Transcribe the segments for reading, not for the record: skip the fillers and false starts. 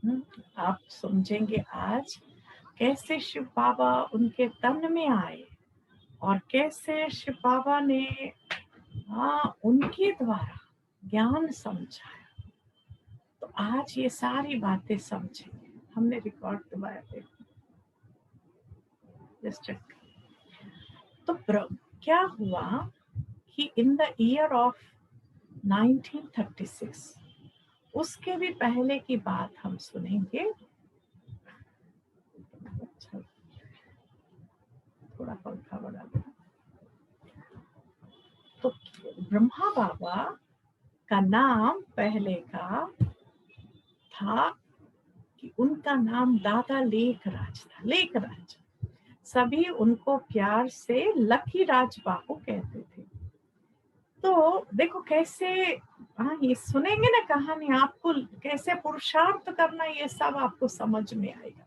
आप समझेंगे आज कैसे शिव बाबा उनके तन में आए और कैसे शिव बाबा ने उनके द्वारा ज्ञान समझाया। तो आज ये सारी बातें समझेंगे। हमने रिकॉर्ड दबाया थे, जस्ट चेक। तो क्या हुआ कि इन द ईयर ऑफ 1936, उसके भी पहले की बात हम सुनेंगे। अच्छा, थोड़ा पंखा बढ़ा दो। तो ब्रह्मा बाबा का नाम पहले का था कि उनका नाम दादा लेखराज था। लेखराज, सभी उनको प्यार से लकी राज बाबू कहते थे। तो देखो कैसे, हाँ ये सुनेंगे ना कहानी, आपको कैसे पुरुषार्थ करना ये सब आपको समझ में आएगा।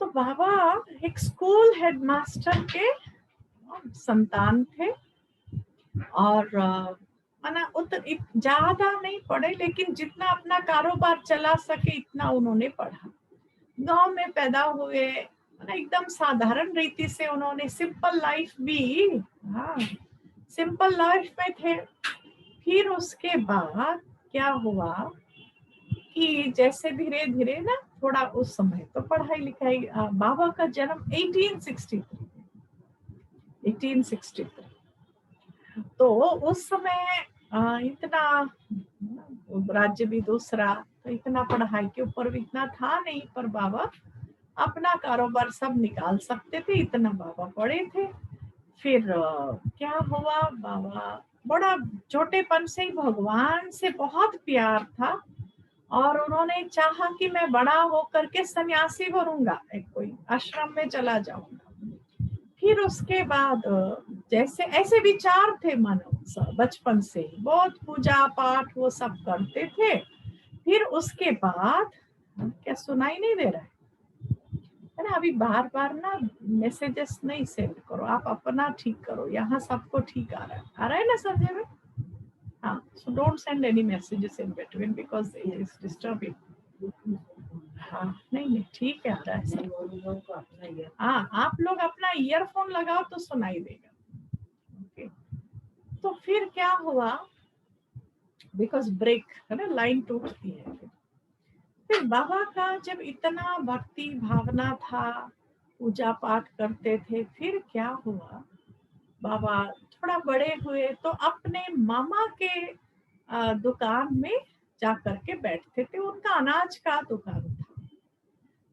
तो बाबा एक स्कूल हेडमास्टर के संतान थे और माना ज्यादा नहीं पढ़े, लेकिन जितना अपना कारोबार चला सके इतना उन्होंने पढ़ा। गांव में पैदा हुए, एकदम साधारण रीति से उन्होंने सिंपल लाइफ भी, हाँ सिंपल लाइफ में थे। फिर उसके बाद क्या हुआ कि जैसे धीरे धीरे ना, थोड़ा उस समय तो पढ़ाई लिखाई, बाबा का जन्म 1863, तो उस समय इतना राज्य भी दूसरा, तो इतना पढ़ाई के ऊपर भी इतना था नहीं, पर बाबा अपना कारोबार सब निकाल सकते थे, इतना बाबा पढ़े थे। फिर क्या हुआ, बाबा बड़ा छोटेपन से ही भगवान से बहुत प्यार था और उन्होंने चाहा कि मैं बड़ा होकर के सन्यासी बनूंगा, एक कोई आश्रम में चला जाऊंगा। फिर उसके बाद जैसे ऐसे विचार थे मानो, बचपन से ही बहुत पूजा पाठ वो सब करते थे। फिर उसके बाद, क्या सुनाई नहीं दे रहा है ना? अभी बार बार ना मैसेजेस नहीं सेंड करो, आप अपना ठीक करो, यहाँ सबको ठीक आ रहा है ना समझे में? हाँ, so don't send any messages in between because it is disturbing. हाँ नहीं नहीं ठीक है, आ रहा है। हाँ, आप लोग अपना ईयरफोन लगाओ तो सुनाई देगा। ओके, तो फिर क्या हुआ, बिकॉज ब्रेक है ना, लाइन टूटती है। फिर बाबा का जब इतना भक्ति भावना था, पूजा पाठ करते थे, फिर क्या हुआ, बाबा थोड़ा बड़े हुए तो अपने मामा के दुकान में जा करके बैठते थे। उनका अनाज का दुकान था,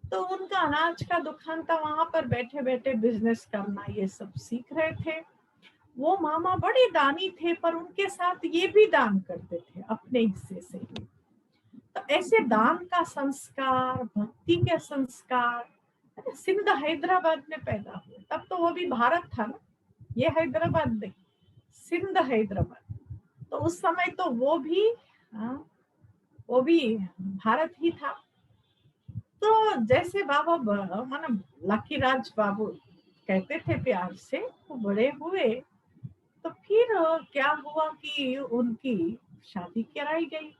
तो उनका अनाज का दुकान था, वहां पर बैठे बैठे बिजनेस करना ये सब सीख रहे थे। वो मामा बड़े दानी थे, पर उनके साथ ये भी दान करते थे अपने हिस्से से ही। तो ऐसे दान का संस्कार, भक्ति के संस्कार, सिंध हैदराबाद में पैदा हुए। तब तो वो भी भारत था ना, ये हैदराबाद नहीं, सिंध हैदराबाद। तो उस समय तो वो भी भारत ही था। तो जैसे बाबा माना लकी राज बाबू कहते थे प्यार से, वो बड़े हुए। तो फिर क्या हुआ कि उनकी शादी कराई गई।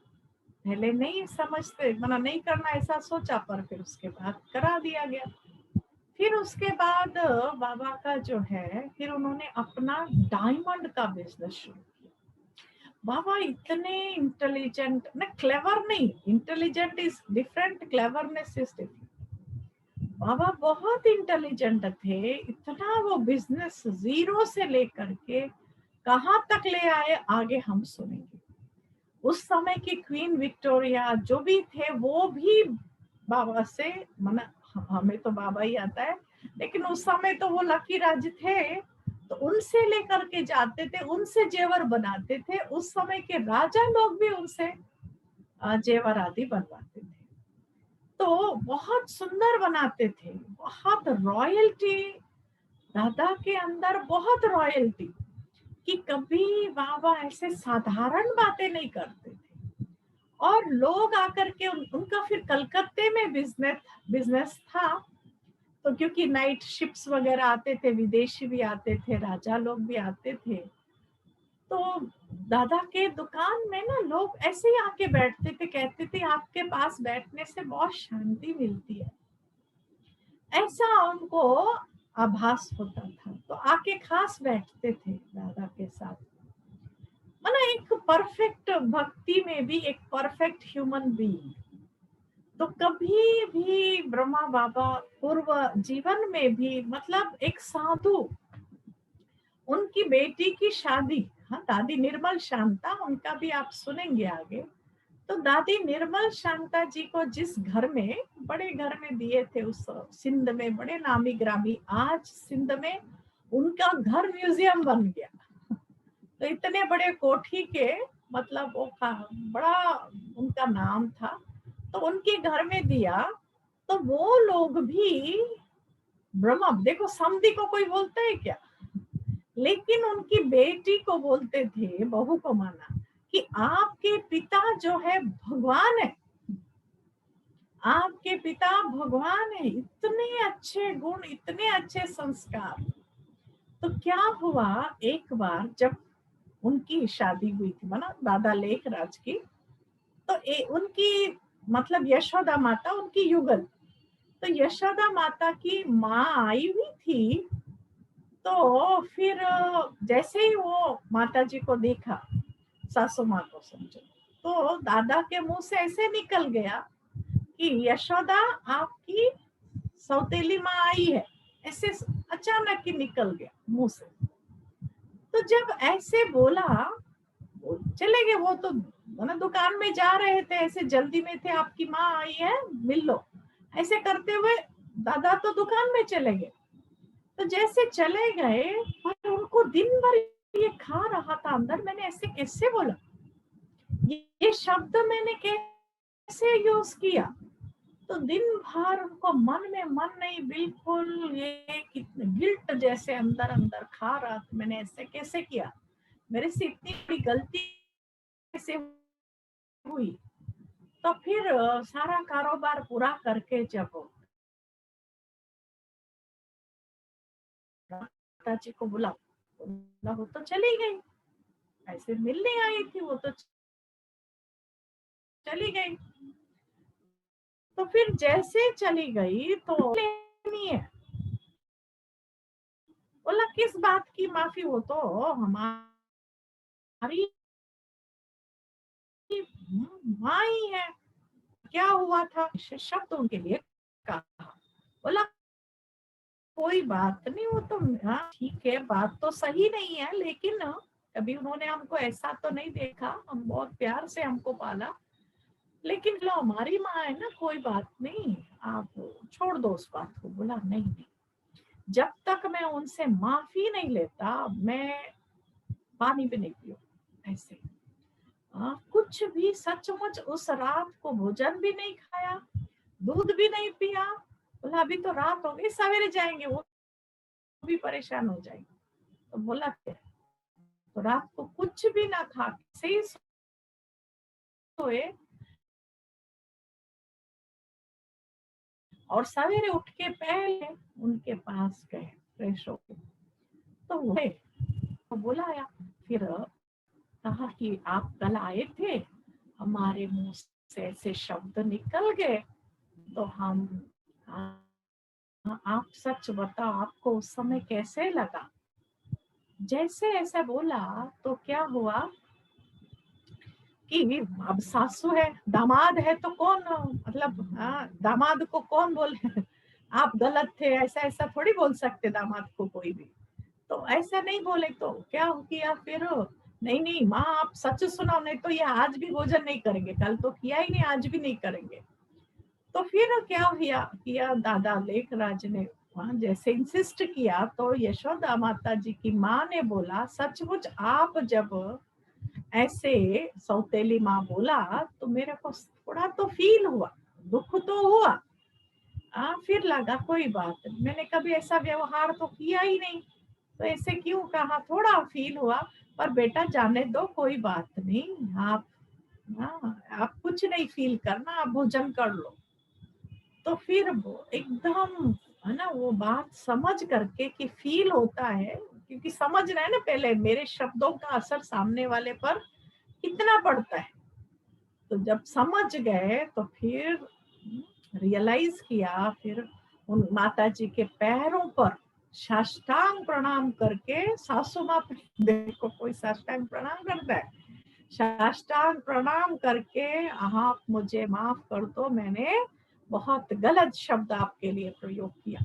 पहले नहीं समझते, मना नहीं करना ऐसा सोचा, पर फिर उसके बाद करा दिया गया। फिर उसके बाद बाबा का जो है, फिर उन्होंने अपना डायमंड का बिजनेस शुरू किया। बाबा इतने इंटेलिजेंट, ना क्लेवर नहीं, intelligent is different, cleverness is different. बाबा बहुत इंटेलिजेंट थे, इतना वो बिजनेस जीरो से लेकर के कहाँ तक ले आए आगे हम सुनेंगे। उस समय की क्वीन विक्टोरिया जो भी थे, वो भी बाबा से, मना हमें तो बाबा ही आता है, लेकिन उस समय तो वो लकी राज थे, तो उनसे लेकर के जाते थे, उनसे जेवर बनाते थे। उस समय के राजा लोग भी उनसे जेवर आदि बनवाते थे। तो बहुत सुंदर बनाते थे, बहुत रॉयल्टी, दादा के अंदर बहुत रॉयल्टी, कि कभी बाबा ऐसे साधारण बातें नहीं करते थे। और लोग आकर के उनका फिर कलकत्ते में बिजनेस था। तो क्योंकि नाइट शिप्स वगैरह आते थे, विदेशी भी आते थे, राजा लोग भी आते थे, तो दादा के दुकान में ना लोग ऐसे ही आके बैठते थे, कहते थे आपके पास बैठने से बहुत शांति मिलती है, ऐसा उनको आभास होता था। तो आके खास बैठते थे दादा के साथ। माना एक परफेक्ट भक्ति में भी एक परफेक्ट ह्यूमन बीइंग। तो कभी भी ब्रह्मा बाबा पूर्व जीवन में भी मतलब एक साधु, उनकी बेटी की शादी, हाँ दादी निर्मल शांता, उनका भी आप सुनेंगे आगे। तो दादी निर्मल शांता जी को जिस घर में, बड़े घर में दिए थे उस सिंध में, बड़े नामी ग्रामी, आज सिंध में उनका घर म्यूजियम बन गया। तो इतने बड़े कोठी के, मतलब वो बड़ा उनका नाम था, तो उनके घर में दिया। तो वो लोग भी ब्रह्मा, देखो समधी को कोई बोलता है क्या, लेकिन उनकी बेटी को बोलते थे, बहू को माना कि आपके पिता जो है भगवान है, आपके पिता भगवान है। इतने अच्छे गुण, इतने अच्छे संस्कार। तो क्या हुआ, एक बार जब उनकी शादी हुई थी, माना दादा लेखराज की, तो उनकी मतलब यशोदा माता उनकी युगल, तो यशोदा माता की माँ आई हुई थी। तो फिर जैसे ही वो माता जी को देखा, सासू माँ को समझो, तो दादा के मुंह से ऐसे निकल गया कि यशोदा आपकी सौतेली माँ आई है, ऐसे अचानक ही निकल गया मुंह से। तो जब ऐसे बोला, वो चले गए। वो तो ना दुकान में जा रहे थे, ऐसे जल्दी में थे, आपकी माँ आई है मिल लो, ऐसे करते हुए दादा तो दुकान में चले गए। तो जैसे चले गए, पर उनको दिन भर ये खा रहा था अंदर, मैंने ऐसे कैसे बोला, ये शब्द मैंने कैसे यूज किया। तो दिन भर उनको मन में मन नहीं, बिल्कुल ये कितने गिल्ट जैसे अंदर अंदर खा रहा था, मैंने ऐसे कैसे किया, मेरे से इतनी बड़ी गलती कैसे हुई। तो फिर सारा कारोबार पूरा करके जब माता जी को बोला, वो तो चली गई, ऐसे मिलने आई थी, वो तो चली गई। तो फिर जैसे चली गई तो नहीं है, बोला किस बात की माफी, वो तो हमारी माँ ही है, क्या हुआ था, शब्द उनके लिए कहा। बोला कोई बात नहीं, वो तो हाँ ठीक है, बात तो सही नहीं है, लेकिन कभी उन्होंने हमको ऐसा तो नहीं देखा, हम बहुत प्यार से हमको पाला, लेकिन लो हमारी माँ है ना, कोई बात नहीं, आप छोड़ दो उस बात को। बोला नहीं नहीं, जब तक मैं उनसे माफी नहीं लेता मैं पानी भी नहीं पियो। ऐसे कुछ भी, सचमुच उस रात को भोजन भी नहीं खाया, दूध भी नहीं पिया। बोला अभी तो रात हो गई, सवेरे जाएंगे, वो भी परेशान हो जाएंगे। तो बोला क्या, तो रात को कुछ भी ना खा से ही सोए, और सवेरे उठ के पहले उनके पास गए फ्रेश होके। तो वो गए, तो बुलाया, फिर कहा कि आप कल आए थे, हमारे मुंह से ऐसे शब्द निकल गए, तो हम आप सच बताओ, आपको उस समय कैसे लगा। जैसे ऐसा बोला तो क्या हुआ कि अब सासू है, दामाद है, तो कौन, मतलब दामाद को कौन बोले आप गलत थे, ऐसा ऐसा थोड़ी बोल सकते दामाद को कोई भी। तो ऐसा नहीं बोले, तो क्या किया फिर, नहीं नहीं माँ आप सच सुनाओ, नहीं तो ये आज भी भोजन नहीं करेंगे, कल तो किया ही नहीं, आज भी नहीं करेंगे। तो फिर क्या किया दादा लेखराज ने, वहाँ जैसे इंसिस्ट किया, तो यशोदा माता जी की माँ ने बोला सचमुच आप जब ऐसे सौतेली माँ बोला, तो मेरे को थोड़ा तो फील हुआ, दुख तो हुआ। फिर लगा कोई बात नहीं, मैंने कभी ऐसा व्यवहार तो किया ही नहीं, तो ऐसे क्यों कहा, थोड़ा फील हुआ। पर बेटा जाने दो, कोई बात नहीं, आप आप कुछ नहीं फील करना, आप भोजन कर लो। तो फिर वो एकदम है ना, वो बात समझ करके कि फील होता है, क्योंकि समझ रहे हैं ना पहले मेरे शब्दों का असर सामने वाले पर कितना पड़ता है। तो जब समझ गए तो फिर रियलाइज किया, फिर उन माता जी के पैरों पर साष्टांग प्रणाम करके, सासू माँ देखो कोई साष्टांग प्रणाम करता है, साष्टांग प्रणाम करके आप मुझे माफ कर दो, मैंने बहुत गलत शब्द आपके लिए प्रयोग किया।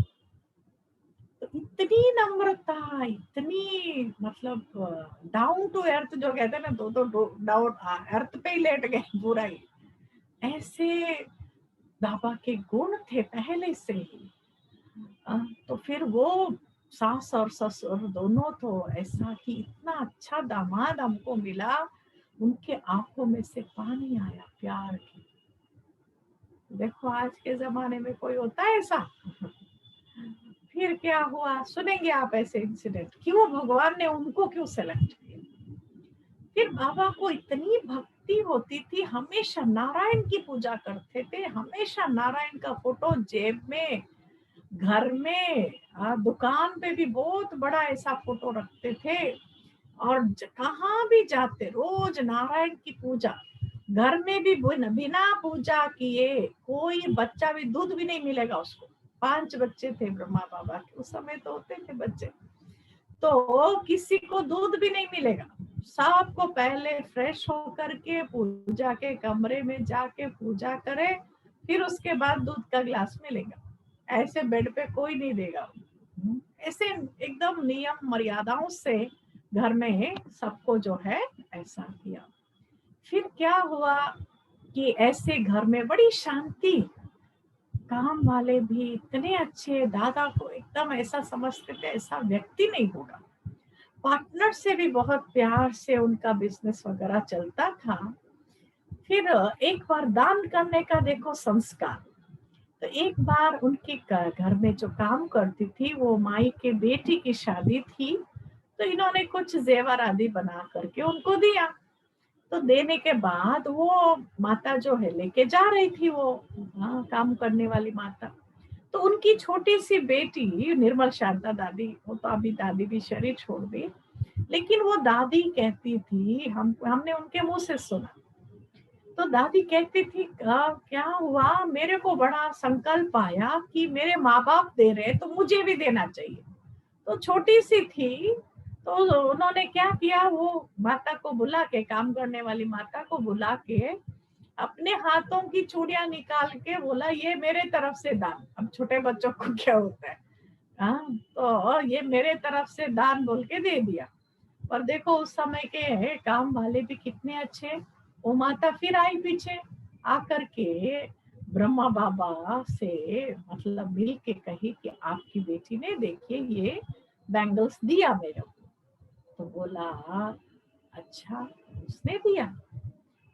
तो इतनी नम्रता, इतनी मतलब डाउन टू अर्थ जो कहते हैं ना, दो डाउन अर्थ पे ही लेट गए पूरा ही, ऐसे बाबा के गुण थे पहले से ही। तो फिर वो सास और ससुर दोनों तो ऐसा कि इतना अच्छा दामाद हमको मिला, उनके आंखों में से पानी आया प्यार की। देखो आज के जमाने में कोई होता है ऐसा? फिर क्या हुआ सुनेंगे आप ऐसे इंसिडेंट, क्यों भगवान ने उनको क्यों सेलेक्ट किया। फिर बाबा को इतनी भक्ति होती थी, हमेशा नारायण की पूजा करते थे, हमेशा नारायण का फोटो जेब में, घर में, दुकान पे भी बहुत बड़ा ऐसा फोटो रखते थे। और कहाँ भी जाते रोज नारायण की पूजा, घर में भी बिना पूजा किए कोई बच्चा भी दूध भी नहीं मिलेगा उसको। 5 बच्चे थे ब्रह्मा बाबा के, उस समय तो होते थे बच्चे, तो किसी को दूध भी नहीं मिलेगा। सबको पहले फ्रेश होकर के पूजा के कमरे में जाके पूजा करे, फिर उसके बाद दूध का गिलास मिलेगा। ऐसे बेड पे कोई नहीं देगा। ऐसे एकदम नियम मर्यादाओं से घर में सबको जो है ऐसा किया। फिर क्या हुआ कि ऐसे घर में बड़ी शांति, काम वाले भी इतने अच्छे, दादा को एकदम ऐसा समझते थे ऐसा व्यक्ति नहीं होगा। पार्टनर से भी बहुत प्यार से उनका बिजनेस वगैरह चलता था। फिर एक बार दान करने का देखो संस्कार। तो एक बार उनके घर में जो काम करती थी वो माई के बेटी की शादी थी, तो इन्होंने कुछ जेवर आदि बना करके उनको दिया। तो देने के बाद वो माता जो है लेके जा रही थी, वो काम करने वाली माता, तो उनकी छोटी सी बेटी निर्मल शारदा दादी, वो तो अभी दादी भी शरीर छोड़ दी, लेकिन वो दादी कहती थी, हमने उनके मुंह से सुना, तो दादी कहती थी क्या हुआ, मेरे को बड़ा संकल्प आया कि मेरे माँ बाप दे रहे तो मुझे भी देना चाहिए। तो छोटी सी थी, तो उन्होंने क्या किया, वो माता को बुला के, काम करने वाली माता को बुला के अपने हाथों की चूड़ियां निकाल के बोला ये मेरे तरफ से दान। अब छोटे बच्चों को क्या होता है, तो ये मेरे तरफ से दान बोल के दे दिया। पर देखो उस समय के काम वाले भी कितने अच्छे, वो माता फिर आई पीछे आकर के ब्रह्मा बाबा से मतलब मिल के कही कि आपकी बेटी ने देखिए ये बैंगल्स दिया मेरे को। तो बोला अच्छा उसने दिया,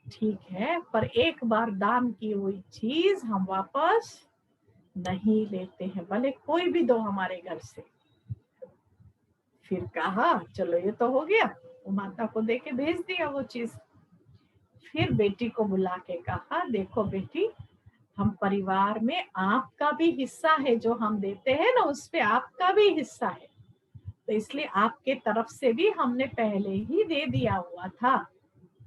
ठीक है, पर एक बार दान की हुई चीज हम वापस नहीं लेते हैं, भले कोई भी दो हमारे घर से। फिर कहा चलो ये तो हो गया, वो माता को दे के भेज दिया वो चीज। फिर बेटी को बुला के कहा देखो बेटी, हम परिवार में आपका भी हिस्सा है, जो हम देते हैं ना उस पे आपका भी हिस्सा है, तो इसलिए आपके तरफ से भी हमने पहले ही दे दिया हुआ था,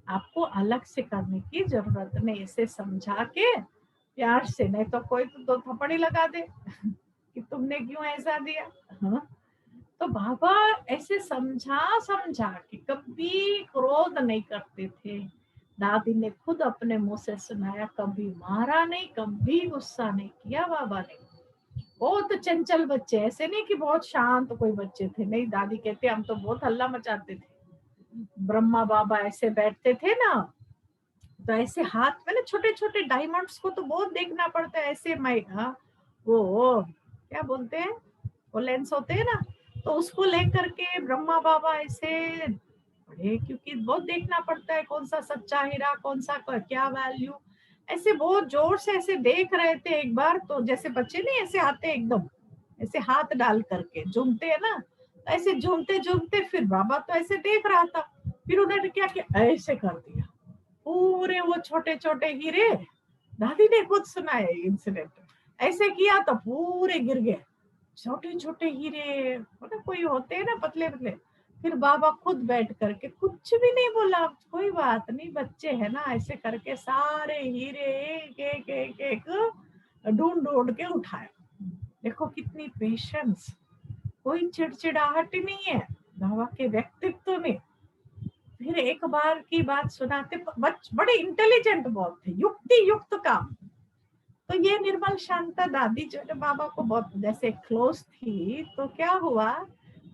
आपको अलग से करने की जरूरत नहीं। इसे समझा के प्यार से, नहीं तो कोई तो 2 थप्पड़ ही लगा दे कि तुमने क्यों ऐसा दिया। हाँ? तो बाबा ऐसे समझा समझा के कभी क्रोध नहीं करते थे। दादी ने खुद अपने मुंह से सुनाया, कभी मारा नहीं, कभी गुस्सा नहीं किया बाबा ने। बहुत चंचल बच्चे, ऐसे नहीं कि बहुत शांत कोई बच्चे थे, नहीं, दादी कहते हम तो बहुत हल्ला मचाते थे। ब्रह्मा बाबा ऐसे बैठते थे ना, तो ऐसे हाथ में ना छोटे छोटे डायमंड्स को तो बहुत देखना पड़ता है, ऐसे वो क्या बोलते हैं, वो लेंस होते हैं ना, तो उसको लेकर के ब्रह्मा बाबा ऐसे बड़े, क्योंकि बहुत देखना पड़ता है कौन सा सच्चा हीरा, कौन सा क्या वैल्यू, ऐसे बहुत जोर से ऐसे देख रहे थे। एक बार तो जैसे बच्चे नहीं ऐसे आते एकदम ऐसे हाथ डाल करके झूमते हैं ना, तो ऐसे झूमते झूमते फिर बाबा तो ऐसे देख रहा था, फिर उन्होंने क्या किया, ऐसे कर दिया पूरे वो छोटे छोटे हीरे। दादी ने खुद सुना है इंसिडेंट, ऐसे किया तो पूरे गिर गए। छोटे छोटे हीरे, मतलब कोई होते हैं ना पतले पतले। फिर बाबा खुद बैठ करके कुछ भी नहीं बोला, कोई बात नहीं, बच्चे है ना, ऐसे करके सारे हीरे एक एक एक एक ढूंढ ढूंढ के उठाया। देखो कितनी पेशेंस, कोई चिड़चिड़ाहट ही नहीं है बाबा के व्यक्तित्व में। फिर एक बार की बात सुनाते, बड़े इंटेलिजेंट बहुत थे, युक्ति युक्त काम। तो ये निर्मल शांता दादी जो है बाबा को बहुत जैसे क्लोज थी, तो क्या हुआ,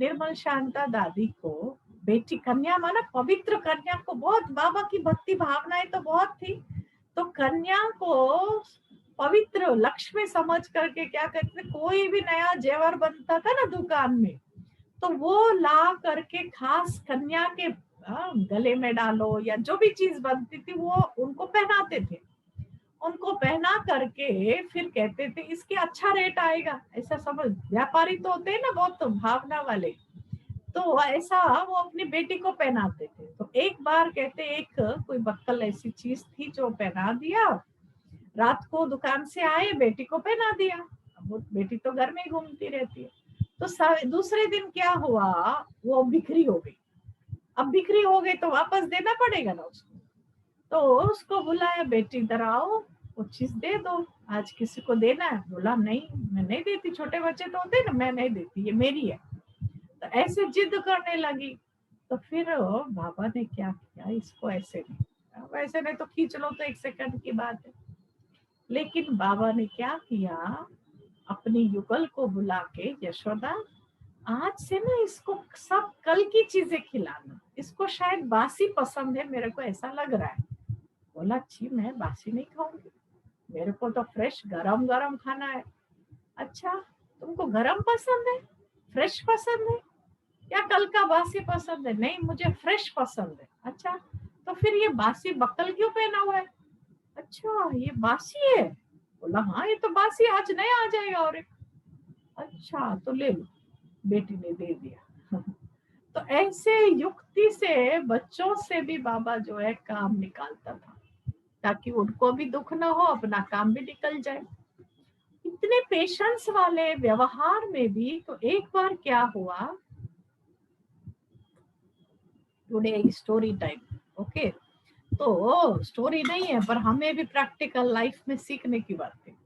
निर्मल शांता दादी को बेटी कन्या माना पवित्र कन्या को बहुत, बाबा की भक्ति भावनाएं तो बहुत थी, तो कन्या को पवित्र लक्ष्मी समझ करके क्या करते, कोई भी नया जेवर बनता था ना दुकान में, तो वो ला करके खास कन्या के गले में डालो, या जो भी चीज बनती थी वो उनको पहनाते थे। उनको पहना करके फिर कहते थे इसके अच्छा रेट आएगा, ऐसा समझ, व्यापारी तो होते हैं ना बहुत भावना वाले, तो ऐसा वो अपनी बेटी को पहनाते थे। तो एक बार कहते एक कोई बक्कल ऐसी चीज थी जो पहना दिया, रात को दुकान से आए, बेटी को पहना दिया। अब वो बेटी तो घर में ही घूमती रहती है, तो दूसरे दिन क्या हुआ, वो बिक्री हो गई। अब बिक्री हो गई तो वापस देना पड़ेगा ना उसको, तो उसको बुलाया, बेटी इधर आओ, वो चीज दे दो, आज किसी को देना है। बोला नहीं मैं नहीं देती, छोटे बच्चे तो होते ना, मैं नहीं देती, ये मेरी है। तो ऐसे जिद करने लगी। तो फिर बाबा ने क्या किया, इसको ऐसे नहीं, वैसे नहीं तो खींच लो तो 1 सेकंड की बात है, लेकिन बाबा ने क्या किया, अपनी युगल को बुला के, यशोदा आज से ना इसको सब कल की चीजें खिलाना, इसको शायद बासी पसंद है, मेरे को ऐसा लग रहा है। बोला छी मैं बासी नहीं खाऊंगी, मेरे को तो फ्रेश गरम गरम खाना है। अच्छा तुमको गरम पसंद है, फ्रेश पसंद है, या कल का बासी पसंद है? नहीं मुझे फ्रेश पसंद है। अच्छा तो फिर ये बासी बक्कल क्यों पहना हुआ है? अच्छा ये बासी है। बोला हाँ ये तो बासी, आज नया आ जाएगा और एक। अच्छा तो ले लो, बेटी ने दे दिया। तो ऐसे युक्ति से बच्चों से भी बाबा जो है काम निकालता था, ताकि उनको भी दुख ना हो, अपना काम भी निकल जाए। इतने पेशेंस वाले व्यवहार में भी। तो एक बार क्या हुआ, टुडे स्टोरी टाइम, ओके, तो स्टोरी नहीं है पर हमें भी प्रैक्टिकल लाइफ में सीखने की बात है।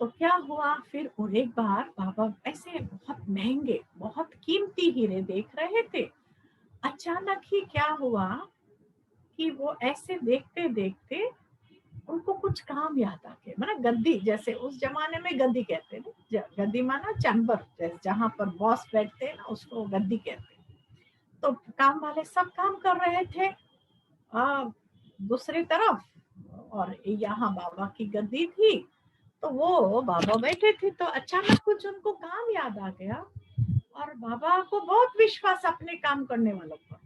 तो क्या हुआ फिर, और एक बार बाबा ऐसे बहुत महंगे बहुत कीमती हीरे देख रहे थे। अचानक ही क्या हुआ कि वो ऐसे देखते देखते उनको कुछ काम याद आ गया, माना गद्दी, जैसे उस जमाने में गद्दी कहते हैं, गद्दी माना चैम्बर, जैसे जहां पर बॉस बैठते हैं ना उसको गद्दी कहते हैं। तो काम वाले सब काम कर रहे थे दूसरी तरफ, और यहाँ बाबा की गद्दी थी, तो वो बाबा बैठे थे। तो अचानक कुछ उनको काम याद आ गया, और बाबा को बहुत विश्वास अपने काम करने वालों पर,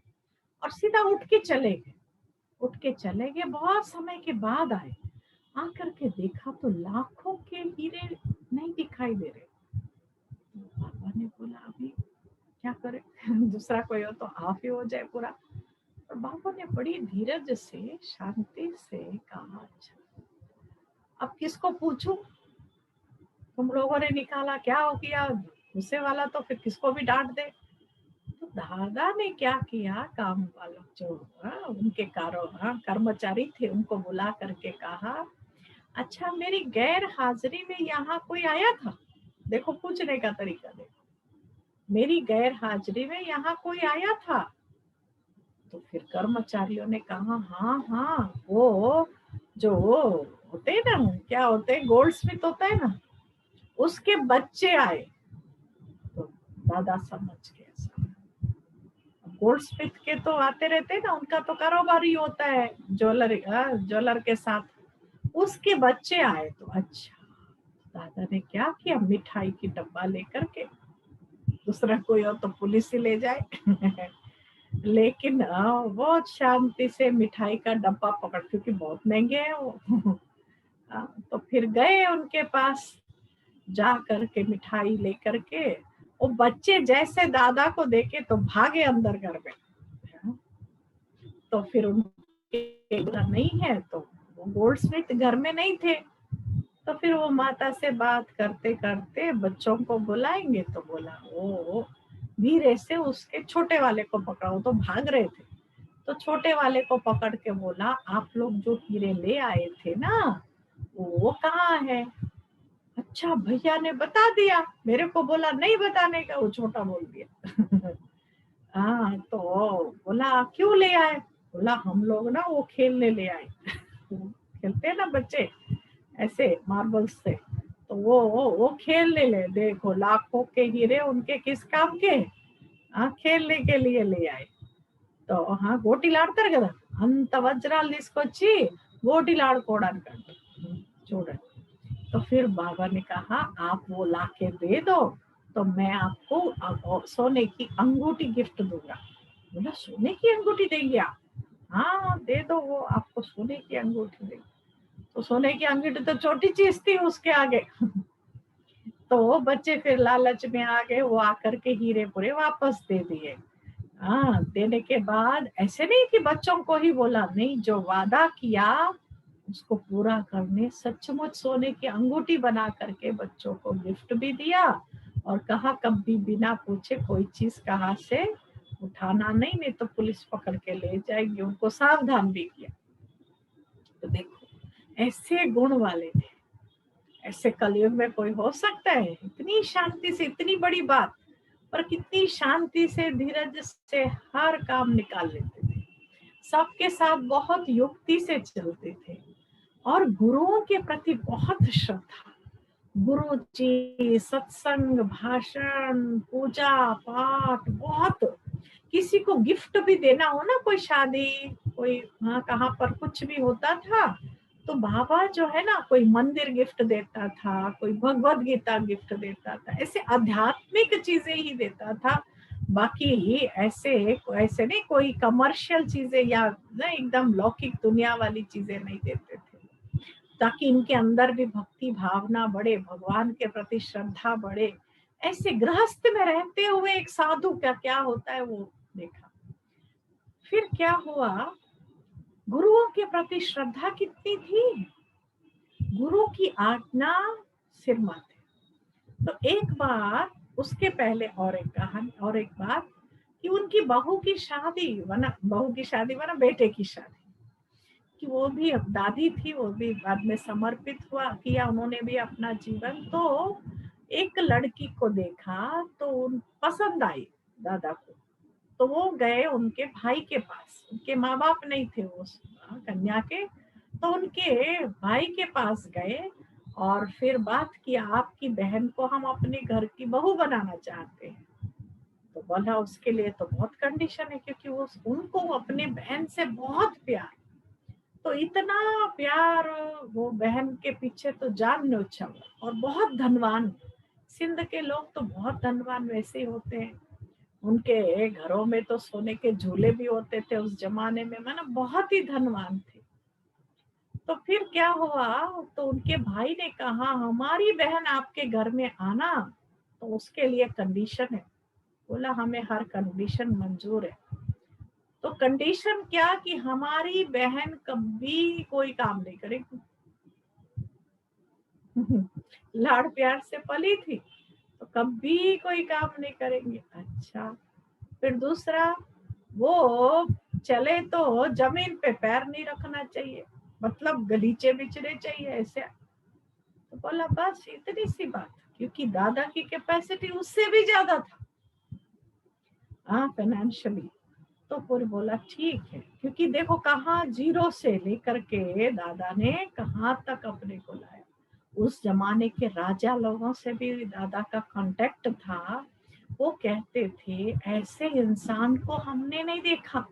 और सीधा उठ के चले गए। उठ के चले गए, बहुत समय के बाद आए, आकर के देखा तो लाखों के हीरे नहीं दिखाई दे रहे। तो पापा ने बोला अभी क्या करे, दूसरा कोई हो तो हाफ ही हो जाए पूरा। और बाबा ने बड़ी धीरज से शांति से कहा अच्छा अब किसको पूछूं, तुम लोगों ने निकाला, क्या हो गया, गुस्से वाला तो फिर किसको भी डांट दे। तो दादा ने क्या किया, काम वालों जो उनके कर्मचारी थे उनको बुला करके कहा अच्छा मेरी गैर हाजिरी में यहाँ कोई आया था? देखो पूछने का तरीका देखो, मेरी गैर हाजिरी में यहाँ कोई आया था? तो फिर कर्मचारियों ने कहा हाँ हाँ वो जो होते हैं ना, क्या होते हैं, गोल्ड स्मिथ होता है ना, उसके बच्चे आए। तो दादा समझ गए, गोल्ड स्मिथ के तो आते रहते हैं ना, उनका तो कारोबार ही होता है ज्वेलर के साथ, उसके बच्चे आए। तो अच्छा, दादा ने क्या किया, मिठाई की डब्बा लेकर के, दूसरा कोई हो तो पुलिस ही ले जाए लेकिन बहुत शांति से मिठाई का डब्बा पकड़, क्योंकि बहुत महंगे हैं वो तो फिर गए उनके पास, जा करके मिठाई लेकर के, वो बच्चे जैसे दादा को देखे तो भागे अंदर घर में। तो फिर उनके नहीं है, तो वो गोल्ड स्मिथ घर में नहीं थे। तो फिर वो माता से बात करते करते बच्चों को बुलाएंगे, तो बोला वो धीरे से उसके छोटे वाले को पकड़ा, वो तो भाग रहे थे, तो छोटे वाले को पकड़ के बोला आप लोग जो हीरे ले आए थे ना वो कहाँ है? अच्छा भैया ने बता दिया, मेरे को बोला नहीं बताने का, वो छोटा बोल दिया। हाँ तो बोला क्यों ले आए? बोला हम लोग ना वो खेलने ले आए। खेलते हैं ना बच्चे ऐसे मार्बल्स से, तो वो खेलने ले, देखो लाखों के हीरे उनके किस काम के? हाँ खेलने के लिए ले आए। तो हाँ गोटीలు ఆడతారు కదా, అంత వజ్రాలు తీసుకొచ్చి गोटीలు ఆడుకోవడానికి చూడండి। तो फिर बाबा ने कहा आप वो लाके दे दो तो मैं आपको सोने की अंगूठी गिफ्ट दूंगा। बोला सोने की अंगूठी देंगे आप? हाँ दे दो, वो आपको सोने की अंगूठी देंगे। तो सोने की अंगूठी तो छोटी चीज थी उसके आगे। तो बच्चे फिर लालच में आ गए, वो आकर के हीरे पूरे वापस दे दिए। हाँ देने के बाद ऐसे नहीं कि बच्चों को ही बोला, नहीं जो वादा किया उसको पूरा करने सचमुच सोने की अंगूठी बना करके बच्चों को गिफ्ट भी दिया, और कहा कभी बिना पूछे कोई चीज कहाँ से उठाना नहीं, नहीं तो पुलिस पकड़ के ले जाएगी, उनको सावधान भी किया। तो देखो ऐसे गुण वाले थे, ऐसे कलयुग में कोई हो सकता है? इतनी शांति से, इतनी बड़ी बात पर कितनी शांति से धीरज से हर काम निकाल लेते थे, सबके साथ बहुत युक्ति से चलते थे, और गुरुओं के प्रति बहुत श्रद्धा। गुरु जी सत्संग भाषण पूजा पाठ बहुत। किसी को गिफ्ट भी देना हो ना, कोई शादी कोई हाँ कहाँ पर कुछ भी होता था, तो बाबा जो है ना कोई मंदिर गिफ्ट देता था, कोई भगवत गीता गिफ्ट देता था, ऐसे आध्यात्मिक चीजें ही देता था। बाकी ऐसे ऐसे नहीं कोई कमर्शियल चीजें या ना एकदम लौकिक दुनिया वाली चीजें नहीं देते थे, ताकि इनके अंदर भी भक्ति भावना बढ़े, भगवान के प्रति श्रद्धा बढ़े। ऐसे गृहस्थ में रहते हुए एक साधु का क्या होता है वो देखा। फिर क्या हुआ, गुरुओं के प्रति श्रद्धा कितनी थी, गुरु की आज्ञा सिर माथे। तो एक बार उसके पहले और एक कहानी और एक बात कि उनकी बहू की शादी वना बेटे की शादी, कि वो भी अब दादी थी, वो भी बाद में समर्पित हुआ किया उन्होंने भी अपना जीवन। तो एक लड़की को देखा तो पसंद आई दादा को, तो वो गए उनके भाई के पास, उनके माँ बाप नहीं थे वो कन्या के, तो उनके भाई के पास गए और फिर बात किया आपकी बहन को हम अपने घर की बहू बनाना चाहते हैं। तो बोला उसके लिए तो बहुत कंडीशन है, क्योंकि वो उनको अपने बहन से बहुत प्यार, तो इतना प्यार वो बहन के पीछे तो जान न्योछावर, और बहुत धनवान। सिंध के लोग तो बहुत धनवान वैसे ही होते हैं, उनके घरों में तो सोने के झूले भी होते थे उस जमाने में, माना बहुत ही धनवान थे। तो फिर क्या हुआ, तो उनके भाई ने कहा हमारी बहन आपके घर में आना तो उसके लिए कंडीशन है। बोला हमें हर कंडीशन मंजूर है। तो कंडीशन क्या कि हमारी बहन कभी कोई काम नहीं करेगी। लाड़ प्यार से पली थी तो कभी कोई काम नहीं करेंगे। अच्छा फिर दूसरा, वो चले तो जमीन पे पैर नहीं रखना चाहिए, मतलब गलीचे बिचरे चाहिए ऐसे। तो बोला बस इतनी सी बात, क्योंकि दादा की कैपेसिटी उससे भी ज्यादा था हाँ फाइनेंशियली। तो फिर बोला ठीक है, क्योंकि देखो कहाँ जीरो से लेकर के दादा ने कहाँ तक अपने को लाया। उस जमाने के राजा लोगों से भी दादा का कांटेक्ट था, वो कहते थे ऐसे इंसान को हमने नहीं देखा।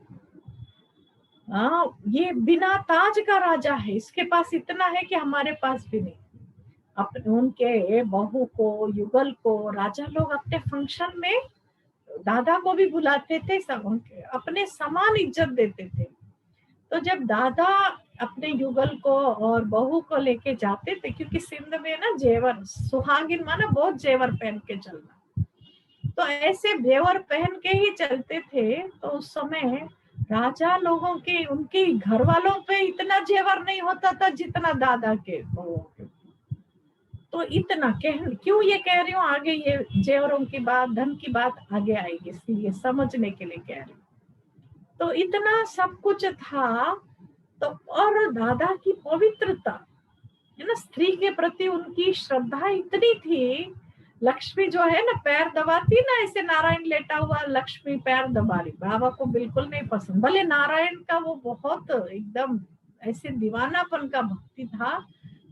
ये बिना ताज का राजा है, इसके पास इतना है कि हमारे पास भी नहीं। अपने उनके बहू को युगल को राजा लोग अपने फंक्शन में दादा को भी बुलाते थे, सब उनके अपने समान इज्जत देते थे। तो जब दादा अपने युगल को और बहू को लेके जाते थे, क्योंकि सिंध में ना जेवर सुहागिन माना बहुत जेवर पहन के चलना, तो ऐसे जेवर पहन के ही चलते थे। तो उस समय राजा लोगों के उनके घर वालों पे इतना जेवर नहीं होता था जितना दादा के बहू के। तो इतना क्यों ये कह रही हूँ, आगे ये जेवरों की बात, धन की बात आगे आएगी, इसलिए समझने के लिए कह रही हूँ। तो इतना सब कुछ था, तो और दादा की पवित्रता है ना, स्त्री के प्रति उनकी श्रद्धा इतनी थी। लक्ष्मी जो है ना पैर दबाती ना, ऐसे नारायण लेटा हुआ, लक्ष्मी पैर दबा रही, बाबा को बिल्कुल नहीं पसंद। भले नारायण का वो बहुत एकदम ऐसे दीवानापन का भक्ति था,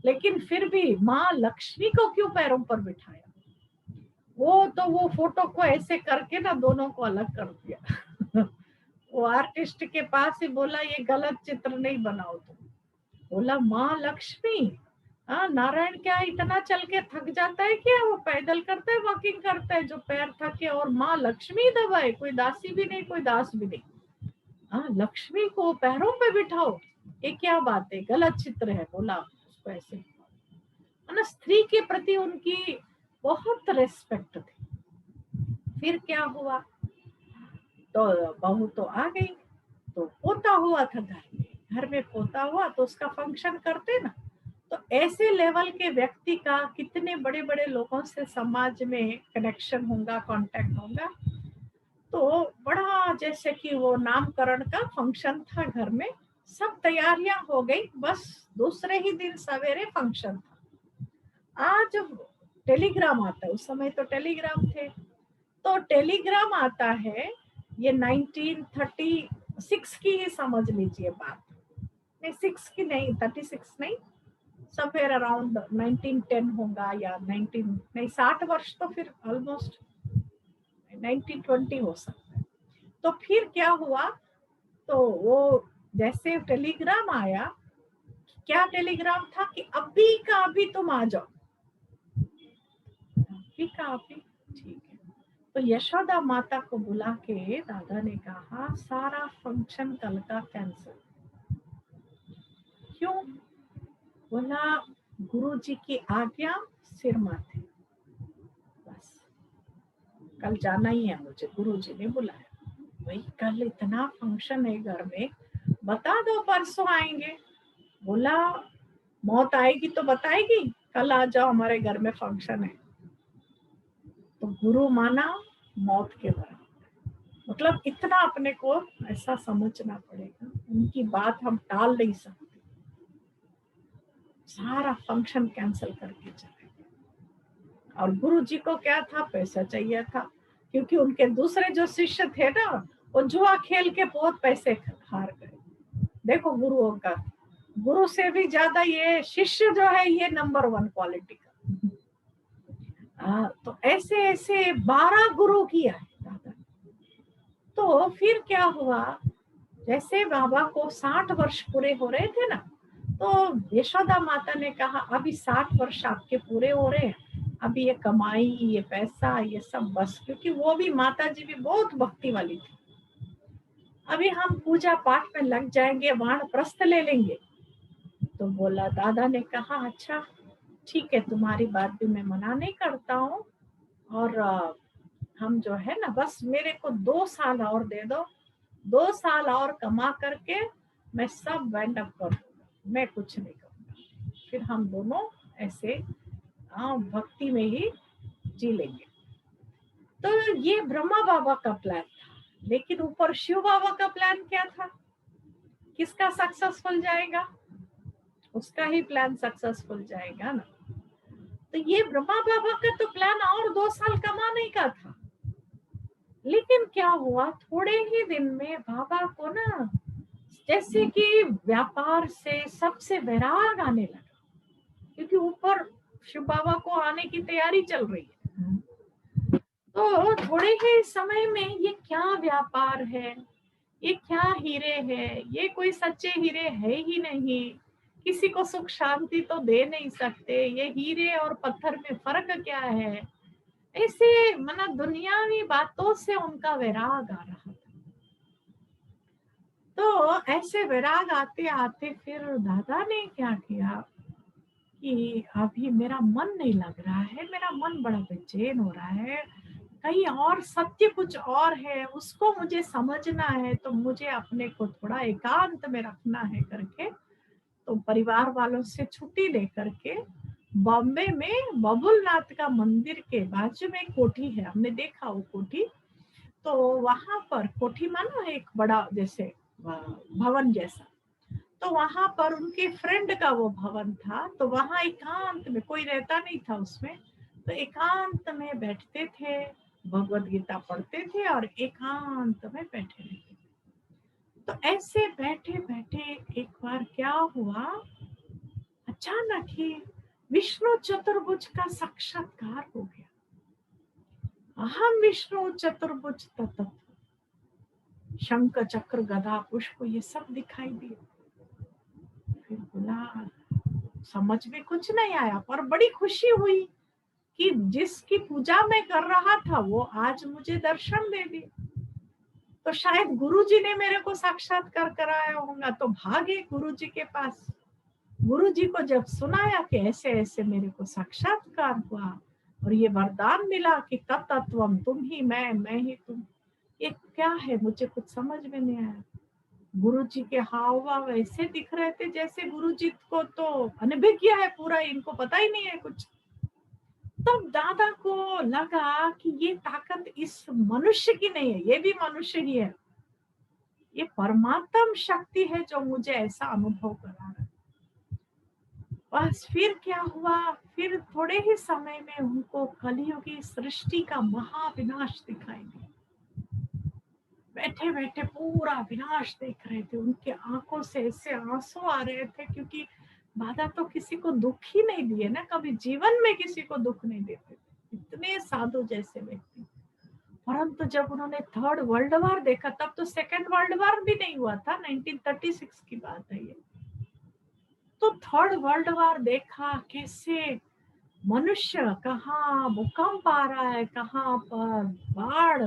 लेकिन फिर भी माँ लक्ष्मी को क्यों पैरों पर बिठाया? वो फोटो को ऐसे करके ना दोनों को अलग कर दिया। वो आर्टिस्ट के पास ही बोला ये गलत चित्र नहीं बनाओ तुम। बोला माँ लक्ष्मी, हाँ नारायण क्या इतना चल के थक जाता है क्या? वो पैदल करता है, वॉकिंग करता है, जो पैर थके, और माँ लक्ष्मी दबाए, कोई दासी भी नहीं, कोई दास भी नहीं। हाँ लक्ष्मी को पैरों पे बिठाओ, ये क्या बात है, गलत चित्र है। बोला उसको ऐसे, है ना, स्त्री के प्रति उनकी बहुत रेस्पेक्ट थी। फिर क्या हुआ, तो बहू तो आ गई, तो पोता हुआ था घर में पोता हुआ, तो उसका फंक्शन करते ना। तो ऐसे लेवल के व्यक्ति का कितने बड़े बड़े लोगों से समाज में कनेक्शन होगा, कांटेक्ट होगा। तो बड़ा जैसे कि वो नामकरण का फंक्शन था घर में, सब तैयारियां हो गई, बस दूसरे ही दिन सवेरे फंक्शन था। आज टेलीग्राम आता है, उस समय तो टेलीग्राम थे, तो टेलीग्राम आता है, ये 1936 की ही समझ लीजिए बात, नहीं 6 की नहीं, 36 नहीं, समवेयर अराउंड 1910 होगा, या 19 नहीं 60 वर्ष, तो फिर ऑलमोस्ट 1920 हो सकता है। तो फिर क्या हुआ, तो वो जैसे टेलीग्राम आया, क्या टेलीग्राम था कि अभी का अभी तुम आ जाओ, अभी का अभी, ठीक है। तो यशोदा माता को बुला के दादा ने कहा सारा फंक्शन कल का कैंसिल। क्यों? बोला गुरुजी की आज्ञा सिर माथे, बस कल जाना ही है मुझे, गुरुजी ने बुलाया। भाई कल इतना फंक्शन है घर में, बता दो परसों आएंगे। बोला मौत आएगी तो बताएगी, कल आ जाओ हमारे घर में फंक्शन है। तो गुरु माना मौत के बराबर, मतलब इतना अपने को ऐसा समझना पड़ेगा, उनकी बात हम टाल नहीं सकते। सारा फंक्शन कैंसिल करके चले गए। और गुरुजी को क्या था, पैसा चाहिए था, क्योंकि उनके दूसरे जो शिष्य थे ना, वो जुआ खेल के बहुत पैसे हार गए। देखो गुरुओं का, गुरु से भी ज्यादा ये शिष्य जो है, ये नंबर 1 क्वालिटी का। तो ऐसे ऐसे 12 गुरु किया है दादा। तो फिर क्या हुआ, जैसे बाबा को 60 वर्ष पूरे हो रहे थे ना, तो यशोदा माता ने कहा अभी 60 वर्ष आपके पूरे हो रहे हैं, अभी ये कमाई, ये पैसा, ये सब बस, क्योंकि वो भी माता जी भी बहुत भक्ति वाली थी। अभी हम पूजा पाठ में लग जाएंगे, वानप्रस्थ ले लेंगे। तो बोला, दादा ने कहा अच्छा ठीक है, तुम्हारी बात भी मैं मना नहीं करता हूँ, और हम जो है ना, बस मेरे को 2 साल और दे दो, 2 साल और कमा करके मैं सब वाइंड अप कर दूंगा, मैं कुछ नहीं करूंगा, फिर हम दोनों ऐसे भक्ति में ही जी लेंगे। तो ये ब्रह्मा बाबा का प्लान था, लेकिन ऊपर शिव बाबा का प्लान क्या था, किसका सक्सेसफुल जाएगा, उसका ही प्लान सक्सेसफुल जाएगा ना। तो ये ब्रह्मा बाबा का तो प्लान और 2 साल कमाने का था, लेकिन क्या हुआ, थोड़े ही दिन में बाबा को ना जैसे कि व्यापार से सबसे वैराग आने लगा, क्योंकि ऊपर शिव बाबा को आने की तैयारी चल रही है। तो थोड़े ही समय में ये क्या व्यापार है, ये क्या हीरे है, ये कोई सच्चे हीरे है ही नहीं, किसी को सुख शांति तो दे नहीं सकते, ये हीरे और पत्थर में फर्क क्या है, ऐसे मना दुनियावी बातों से उनका वैराग आ रहा था। तो ऐसे वैराग आते आते फिर दादा ने क्या किया कि अभी मेरा मन नहीं लग रहा है, मेरा मन बड़ा बेचैन हो रहा है, कहीं और सत्य कुछ और है, उसको मुझे समझना है, तो मुझे अपने को थोड़ा एकांत में रखना है करके, तो परिवार वालों से छुट्टी लेकर के बॉम्बे में बबुलनाथ का मंदिर के बाजू में एक कोठी है, हमने देखा वो कोठी। तो वहां पर कोठी मानो एक बड़ा जैसे भवन जैसा, तो वहां पर उनके फ्रेंड का वो भवन था। तो वहां एकांत में, कोई रहता नहीं था उसमें, तो एकांत में बैठते थे, भगवत गीता पढ़ते थे और एकांत में बैठे रहते थे। तो ऐसे बैठे बैठे एक बार क्या हुआ, अचानक ही विष्णु चतुर्भुज का साक्षात्कार हो गया। अहम विष्णु चतुर्भुज तत्व, शंख चक्र गदा पुष्प ये सब दिखाई दिए। फिर बोला, समझ में कुछ नहीं आया, पर बड़ी खुशी हुई कि जिसकी पूजा मैं कर रहा था वो आज मुझे दर्शन दे दिए। तो शायद गुरुजी ने मेरे को साक्षात्कार कराया होगा। तो भागे गुरुजी के पास। गुरुजी को जब सुनाया कि ऐसे ऐसे मेरे को साक्षात्कार हुआ और ये वरदान मिला कि तत्त्वम, तुम ही मैं ही तुम, ये क्या है, मुझे कुछ समझ में नहीं आया। गुरुजी के हाव भाव ऐसे दिख रहे थे जैसे गुरुजी को तो अनभिज्ञ है पूरा, इनको पता ही नहीं है कुछ। तब दादा को लगा कि ये ताकत इस मनुष्य की नहीं है, ये भी मनुष्य ही है, ये परमात्म शक्ति है जो मुझे ऐसा अनुभव करा रहा है। बस फिर क्या हुआ, फिर थोड़े ही समय में उनको कलियुगी सृष्टि का महाविनाश दिखाई दिया। बैठे बैठे पूरा विनाश देख रहे थे, उनके आंखों से ऐसे आंसू आ रहे थे, क्योंकि दादा तो किसी को दुख ही नहीं दिए ना, कभी जीवन में किसी को दुख नहीं देते थे, इतने साधु जैसे व्यक्ति। परंतु जब उन्होंने थर्ड वर्ल्ड वॉर देखा, तब तो सेकेंड वर्ल्ड वॉर भी नहीं हुआ था, 1936 की बात है ये। तो थर्ड वर्ल्ड वॉर देखा, कैसे मनुष्य, कहाँ भूकंप आ रहा है, कहाँ पर बाढ़,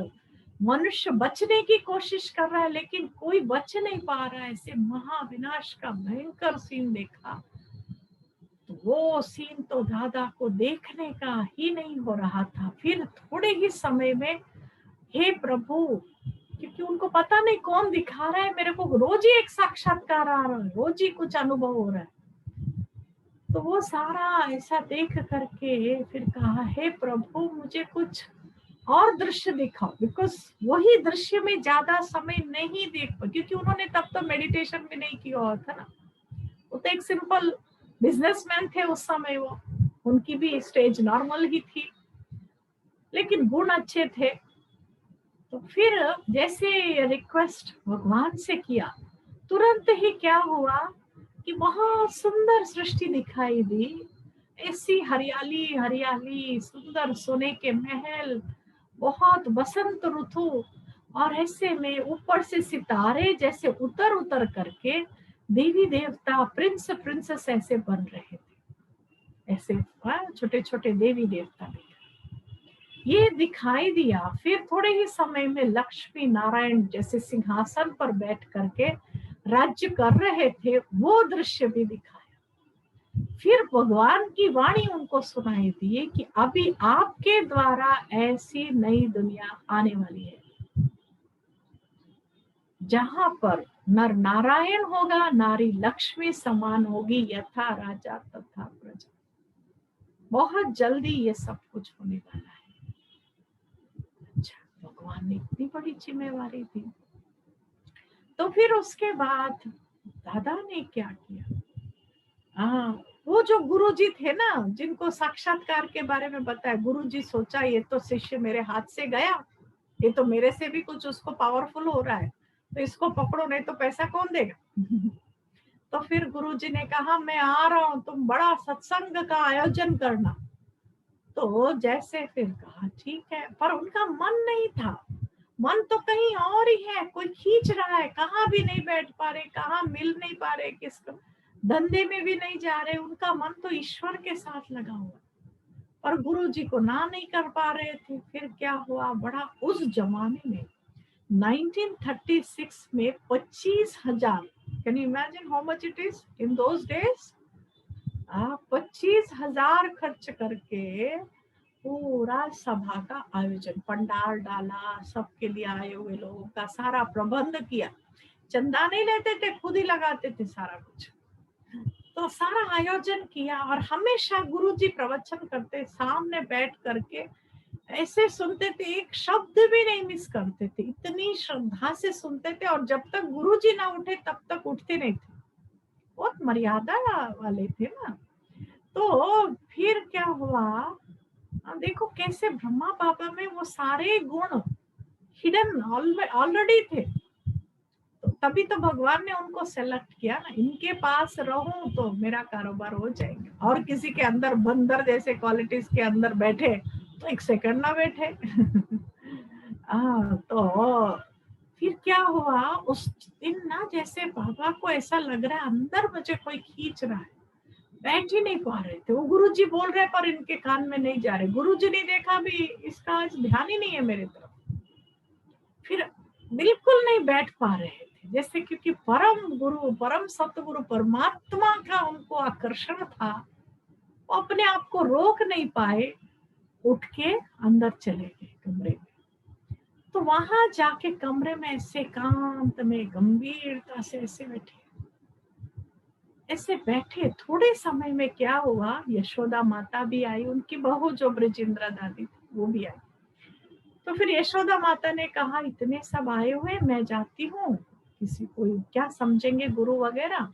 मनुष्य बचने की कोशिश कर रहा है लेकिन कोई बच नहीं पा रहा है, ऐसे महाविनाश का भयंकर सीन देखा। तो वो सीन तो दादा को देखने का ही नहीं हो रहा था। फिर थोड़े ही समय में, हे प्रभु, क्योंकि उनको पता नहीं कौन दिखा रहा है, मेरे को रोज ही एक साक्षात्कार आ रहा है, रोज ही कुछ अनुभव हो रहा है। तो वो सारा ऐसा देख करके फिर कहा, हे प्रभु मुझे कुछ और दृश्य दिखाओ, बिकॉज वही दृश्य में ज्यादा समय नहीं देख पाए, क्योंकि उन्होंने तब तो मेडिटेशन भी नहीं किया हुआ था ना, वो तो एक सिंपल बिजनेसमैन थे उस समय, वो उनकी भी स्टेज नॉर्मल ही थी, लेकिन गुण अच्छे थे। तो फिर जैसे रिक्वेस्ट भगवान से किया, तुरंत ही क्या हुआ कि बहुत सुंदर सृष्टि दिखाई दी, ऐसी हरियाली हरियाली, सुंदर सोने के महल, बहुत बसंत ऋतु, और ऐसे में ऊपर से सितारे जैसे उतर उतर करके देवी देवता, प्रिंस प्रिंसेस ऐसे बन रहे थे, ऐसे छोटे छोटे देवी देवता भी ये दिखाई दिया। फिर थोड़े ही समय में लक्ष्मी नारायण जैसे सिंहासन पर बैठ करके राज्य कर रहे थे, वो दृश्य भी दिखाया। फिर भगवान की वाणी उनको सुनाई दी कि अभी आपके द्वारा ऐसी नई दुनिया आने वाली है, जहां पर नर नारायण होगा, नारी लक्ष्मी समान होगी, यथा राजा तथा प्रजा। बहुत जल्दी ये सब कुछ होने वाला है। अच्छा, भगवान ने इतनी बड़ी जिम्मेवारी दी। तो फिर उसके बाद दादा ने क्या किया, हाँ, वो जो गुरुजी थे ना, जिनको साक्षात्कार के बारे में बताया, गुरुजी सोचा ये तो शिष्य मेरे हाथ से गया, ये तो मेरे से भी कुछ उसको पावरफुल हो रहा है, तो इसको पकड़ो, नहीं तो पैसा कौन देगा। तो फिर गुरुजी ने कहा, मैं आ रहा हूँ, तुम बड़ा सत्संग का आयोजन करना। तो जैसे फिर कहा ठीक है, पर उनका मन नहीं था, मन तो कहीं और ही है, कोई खींच रहा है, कहाँ भी नहीं बैठ पा रहे, कहाँ मिल नहीं पा रहे, किसको धंधे में भी नहीं जा रहे, उनका मन तो ईश्वर के साथ लगा हुआ, पर गुरु जी को ना नहीं कर पा रहे थे। फिर क्या हुआ, बड़ा उस जमाने में 1936 में 25,000, can you imagine how much it is in those days, 25,000 खर्च करके पूरा सभा का आयोजन, पंडाल डाला, सबके लिए आए हुए लोगों का सारा प्रबंध किया, चंदा नहीं लेते थे, खुद ही लगाते थे सारा कुछ। तो सारा आयोजन किया और हमेशा गुरुजी प्रवचन करते, सामने बैठ करके ऐसे सुनते थे, एक शब्द भी नहीं मिस करते थे, इतनी श्रद्धा से सुनते थे। और जब तक गुरुजी ना उठे तब तक उठते नहीं थे, बहुत मर्यादा वाले थे ना। तो फिर क्या हुआ, देखो कैसे ब्रह्मा बाबा में वो सारे गुण हिडन ऑलरेडी थे। तो तभी तो भगवान ने उनको सेलेक्ट किया ना, इनके पास रहूं तो मेरा कारोबार हो जाएगा। और किसी के अंदर बंदर जैसे क्वालिटीज के अंदर बैठे तो एक सेकंड ना बैठे। तो फिर क्या हुआ उस दिन ना, जैसे बाबा को ऐसा लग रहा है अंदर मुझे कोई खींच रहा है, बैठ ही नहीं पा रहे थे। वो गुरुजी बोल रहे पर इनके कान में नहीं जा रहे, गुरुजी ने देखा भी इसका आज ध्यान ही नहीं है मेरे तरफ, फिर बिल्कुल नहीं बैठ पा रहे थे जैसे, क्योंकि परम गुरु परम सतगुरु परमात्मा का उनको आकर्षण था, वो अपने आप को रोक नहीं पाए, उठ के अंदर चले गए कमरे में। तो वहां जाके कमरे में ऐसे एकांत में गंभीरता से ऐसे बैठे थोड़े समय में क्या हुआ, यशोदा माता भी आई, उनकी बहू जो ब्रजेंद्र दादी थी वो भी आई। तो फिर यशोदा माता ने कहा इतने सब आए हुए, मैं जाती हूँ, किसी को क्या समझेंगे गुरु वगैरह,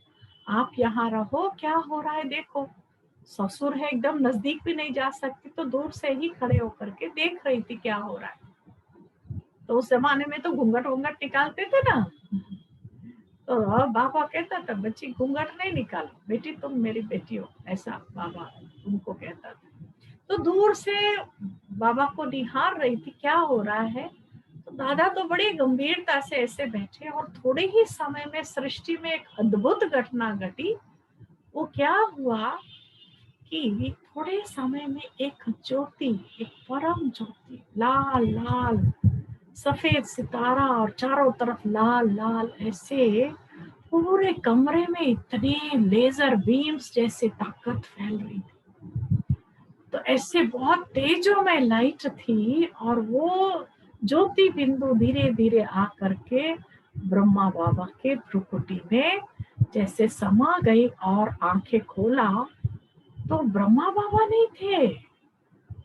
आप यहाँ रहो, क्या हो रहा है देखो। ससुर है, एकदम नजदीक भी नहीं जा सकती, तो दूर से ही खड़े होकर के देख रही थी क्या हो रहा है। तो उस जमाने में तो घूंघट वूंघट निकालते थे ना, तो बाबा कहता था बच्ची घूंघट नहीं निकालो, बेटी तुम मेरी बेटी हो, ऐसा बाबा उनको कहता था। तो दूर से बाबा को निहार रही थी क्या हो रहा है। तो दादा तो बड़ी गंभीरता से ऐसे बैठे, और थोड़े ही समय में सृष्टि में एक अद्भुत घटना घटी। वो क्या हुआ कि थोड़े समय में एक ज्योति, एक परम ज्योति, लाल लाल सफेद सितारा और चारों तरफ लाल लाल, ऐसे पूरे कमरे में इतने लेजर बीम्स जैसे ताकत फैल रही थी। तो ऐसे बहुत तेजोमय लाइट थी, और वो ज्योति बिंदु धीरे धीरे आकर के ब्रह्मा बाबा के भ्रुकुटी में जैसे समा गई, और आंखें खोला तो ब्रह्मा बाबा नहीं थे,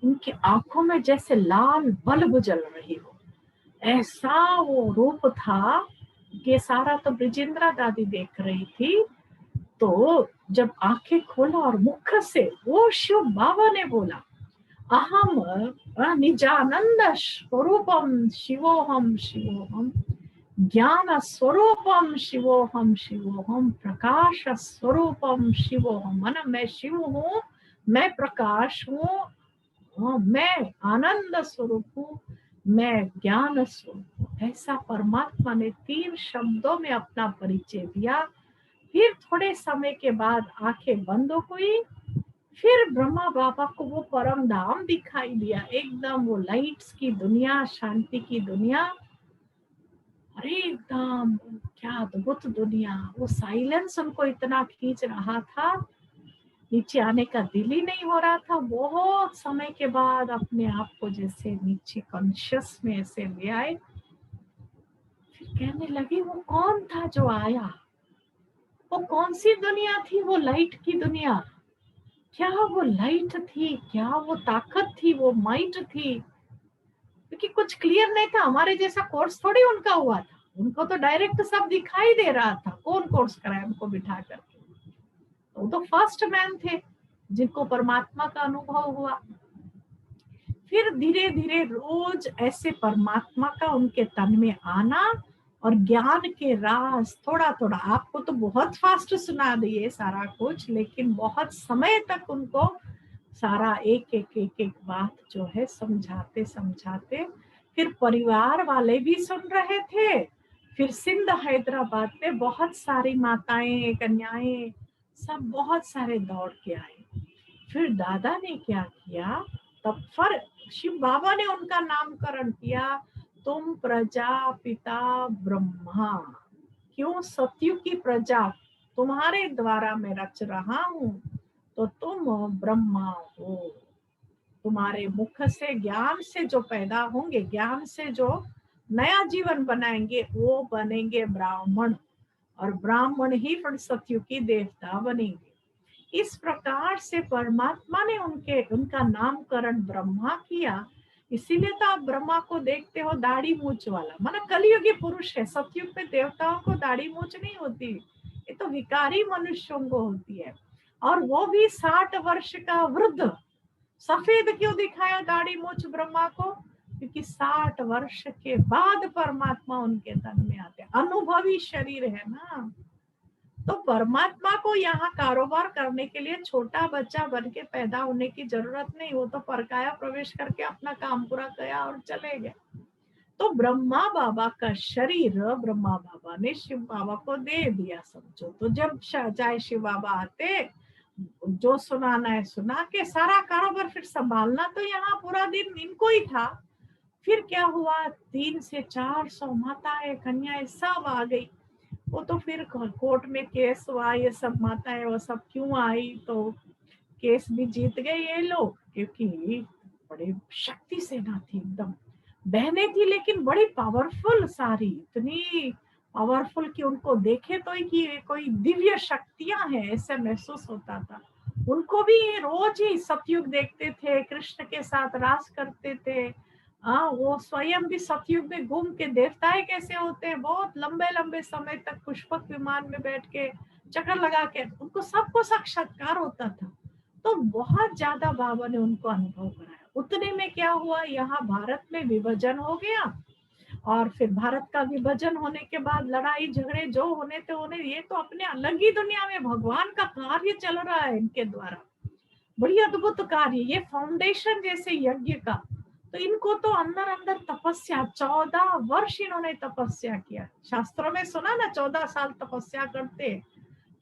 उनकी आंखों में जैसे लाल बल्ब जल रही हो, ऐसा वो रूप था। ये सारा तो ब्रजेंद्रा दादी देख रही थी। तो जब आंखें खोला और मुख से वो शिव बाबा ने बोला, अहम निजानंद स्वरूपम शिवोहम शिवोहम, ज्ञान स्वरूपम शिवोहम शिवोहम, प्रकाश स्वरूपम शिवोहम। माना मैं शिव हूँ, मैं प्रकाश हूँ, मैं आनंद स्वरूप हूँ, मैं ज्ञान स्वरूप हूँ। ऐसा परमात्मा ने 3 शब्दों में अपना परिचय दिया। फिर थोड़े समय के बाद आंखें बंद हुई, फिर ब्रह्मा बाबा को वो परम धाम दिखाई दिया, एकदम वो लाइट्स की दुनिया, शांति की दुनिया, अरे एकदम क्या अद्भुत दुनिया। वो साइलेंस उनको इतना खींच रहा था, नीचे आने का दिल ही नहीं हो रहा था। बहुत समय के बाद अपने आप को जैसे नीचे कॉन्शियस में ऐसे ले आए। फिर कहने लगे वो कौन था जो आया, वो कौन सी दुनिया थी, वो लाइट की दुनिया, क्या वो लाइट थी, क्या वो ताकत थी, वो माइट थी। क्योंकि कुछ क्लियर नहीं था, हमारे जैसा कोर्स थोड़ी उनका हुआ था, उनको तो डायरेक्ट सब दिखाई दे रहा था। कौन कोर्स कराया उनको बिठा करके, वो तो फर्स्ट मैन थे जिनको परमात्मा का अनुभव हुआ। फिर धीरे धीरे रोज ऐसे परमात्मा का उनके तन में आना, और ज्ञान के राज थोड़ा थोड़ा, आपको तो बहुत फास्ट सुना दिए सारा कुछ, लेकिन बहुत समय तक उनको सारा एक एक एक एक बात जो है समझाते समझाते। फिर परिवार वाले भी सुन रहे थे। फिर सिंध हैदराबाद में बहुत सारी माताएं कन्याएं सब बहुत सारे दौड़ के आए। फिर दादा ने क्या किया, तब फिर शिव बाबा ने उनका नामकरण किया, तुम प्रजापिता ब्रह्मा, क्यों सत्यु की प्रजा तुम्हारे द्वारा मैं रच रहा हूँ, तो तुम ब्रह्मा हो। तुम्हारे मुख से ज्ञान से जो पैदा होंगे, ज्ञान से जो नया जीवन बनाएंगे, वो बनेंगे ब्राह्मण, और ब्राह्मण ही फिर सत्यु की देवता बनेंगे। इस प्रकार से परमात्मा ने उनका नामकरण ब्रह्मा किया। इसीलिए तो आप ब्रह्मा को देखते हो दाढ़ी मूछ वाला, माना कलयुगी पुरुष है। सतयुग में देवताओं को दाढ़ी मूछ नहीं होती, ये तो विकारी मनुष्यों को होती है। और वो भी 60 वर्ष का वृद्ध। सफेद क्यों दिखाया दाढ़ी मूछ ब्रह्मा को? क्योंकि 60 वर्ष के बाद परमात्मा उनके तन में आते, अनुभवी शरीर है ना। तो परमात्मा को यहाँ कारोबार करने के लिए छोटा बच्चा बन के पैदा होने की जरूरत नहीं। वो तो परकाया प्रवेश करके अपना काम पूरा किया और चले गए। तो ब्रह्मा बाबा का शरीर ब्रह्मा बाबा ने शिव बाबा को दे दिया, समझो। तो जब चाहे शिव बाबा आते, जो सुनाना है सुना के, सारा कारोबार फिर संभालना तो यहाँ पूरा दिन इनको ही था। फिर क्या हुआ, 300 से 400 माताएं कन्याएं सब आ गई। वो तो फिर कोर्ट में केस हुआ, ये सब माताएं वो सब क्यों आई, तो केस भी जीत गए ये लोग, क्योंकि बड़ी शक्ति सेना थी एकदम। बहनें थी लेकिन बड़ी पावरफुल, सारी इतनी पावरफुल कि उनको देखे तो कि कोई दिव्य शक्तियां हैं ऐसे महसूस होता था। उनको भी रोज ही सतयुग देखते थे, कृष्ण के साथ रास करते थे। वो स्वयं भी सतयुग में घूम के, देवताएं कैसे होते हैं, बहुत लंबे लंबे समय तक पुष्पक विमान में बैठ के चक्कर लगा के, उनको सबको साक्षात्कार होता था। तो बहुत ज्यादा बाबा ने उनको अनुभव कराया। उतने में क्या हुआ, यहाँ भारत में विभाजन हो गया। और फिर भारत का विभाजन होने के बाद लड़ाई झगड़े जो होने थे होने, ये तो अपने अलग ही दुनिया में भगवान का कार्य चल रहा है इनके द्वारा, बड़ी अद्भुत कार्य, ये फाउंडेशन जैसे यज्ञ का। तो इनको तो अंदर अंदर तपस्या, 14 वर्ष इन्होंने तपस्या किया। शास्त्रों में सुना ना 14 साल तपस्या करते,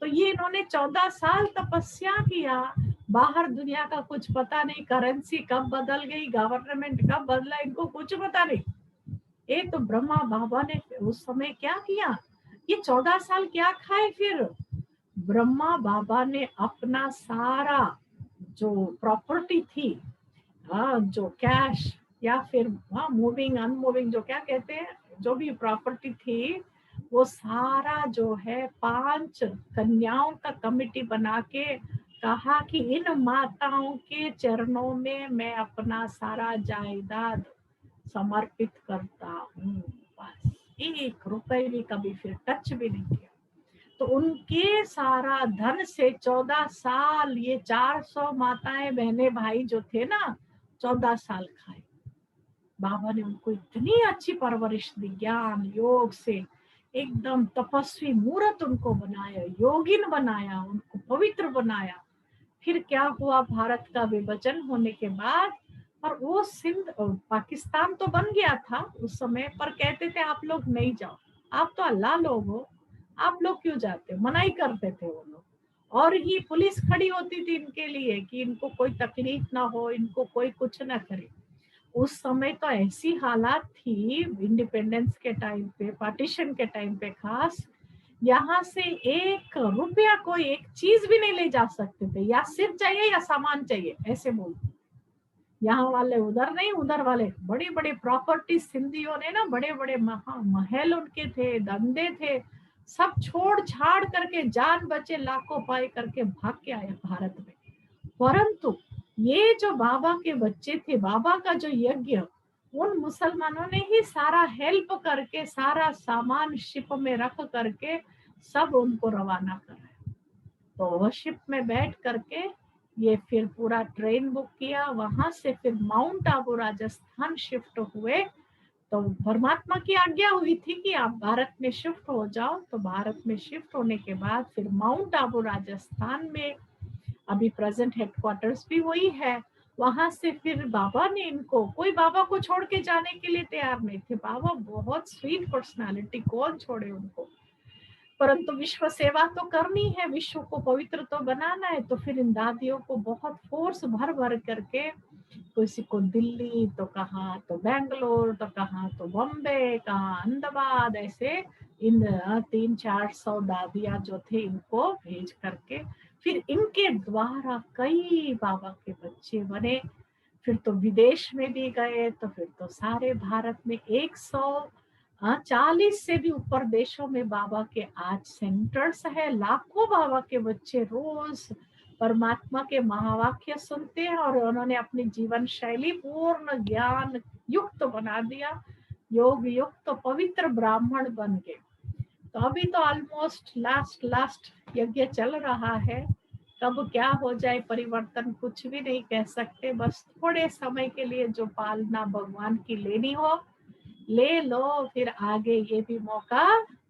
तो ये इन्होंने 14 साल तपस्या किया। बाहर दुनिया का कुछ पता नहीं, करेंसी कब बदल गई, गवर्नमेंट कब बदला, इनको कुछ पता नहीं। ये तो ब्रह्मा बाबा ने उस समय क्या किया, ये 14 साल क्या खाए फिर। ब्रह्मा बाबा ने अपना सारा जो प्रॉपर्टी थी, जो कैश या फिर मूविंग अनमूविंग जो क्या कहते हैं, जो भी प्रॉपर्टी थी, वो सारा जो है 5 कन्याओं का कमिटी बना के कहा कि इन माताओं के चरणों में मैं अपना सारा जायदाद समर्पित करता हूँ। बस 1 रुपए भी कभी फिर टच भी नहीं किया। तो उनके सारा धन से 14 साल ये 400 माताएं बहनें भाई जो थे ना, 14 साल खाए। बाबा ने उनको इतनी अच्छी परवरिश दी, ज्ञान योग से एकदम तपस्वी मूर्त उनको बनाया, योगिन बनाया, उनको पवित्र बनाया। फिर क्या हुआ, भारत का विभाजन होने के बाद, और वो सिंध पाकिस्तान तो बन गया था उस समय, पर कहते थे आप लोग नहीं जाओ, आप तो अल्लाह लोग हो, आप लोग क्यों जाते हो, मनाही करते थे वो लोग। और ही पुलिस खड़ी होती थी इनके लिए कि इनको कोई तकलीफ ना हो, इनको कोई कुछ ना करे। उस समय तो ऐसी हालात थी इंडिपेंडेंस के टाइम पे, पार्टीशन के टाइम पे खास, यहाँ से 1 रुपया कोई एक चीज भी नहीं ले जा सकते थे, या सिर चाहिए या सामान चाहिए ऐसे बोलते। यहाँ वाले उधर नहीं, उधर वाले बड़ी बड़ी प्रॉपर्टी, सिंधियों ने ना बड़े बड़े महल उनके थे, धंधे थे, सब छोड़ छाड़ करके जान बचे लाखों पाए करके भाग के आए भारत में। परंतु ये जो बाबा के बच्चे थे, बाबा का जो यज्ञ, उन मुसलमानों ने ही सारा हेल्प करके, सारा सामान शिप में रख करके सब उनको रवाना कराया। तो वो शिप में बैठ करके ये फिर पूरा ट्रेन बुक किया, वहां से फिर माउंट आबू राजस्थान शिफ्ट हुए। तो परमात्मा की आज्ञा हुई थी कि आप भारत में शिफ्ट हो जाओ। तो भारत में शिफ्ट होने के बाद फिर माउंट आबू राजस्थान में अभी प्रेजेंट हेडक्वार्टर्स भी वही है। वहां से फिर बाबा ने इनको, कोई बाबा को छोड़ के जाने के लिए तैयार नहीं थे, बाबा बहुत स्वीट पर्सनालिटी, कौन छोड़े उनको। परंतु विश्व सेवा तो करनी है, विश्व को पवित्र तो बनाना है। तो फिर इन दादियों को बहुत फोर्स भर भर करके, किसी को दिल्ली तो कहाँ तो बेंगलोर तो कहाँ तो बॉम्बे, कहाँ अहमदाबाद, ऐसे इन 300-400 दादियां जो थे इनको भेज करके फिर इनके द्वारा कई बाबा के बच्चे बने। फिर तो विदेश में भी गए, तो फिर तो सारे भारत में 140 से भी ऊपर देशों में बाबा के आज सेंटर्स है। लाखों बाबा के बच्चे रोज परमात्मा के महावाक्य सुनते हैं और उन्होंने अपनी जीवन शैली पूर्ण ज्ञान युक्त बना दिया, योग युक्त पवित्र ब्राह्मण बन गए। तो अभी तो ऑलमोस्ट लास्ट यज्ञ चल रहा है, कब क्या हो जाए परिवर्तन कुछ भी नहीं कह सकते। बस थोड़े समय के लिए जो पालना भगवान की लेनी हो ले लो, फिर आगे ये भी मौका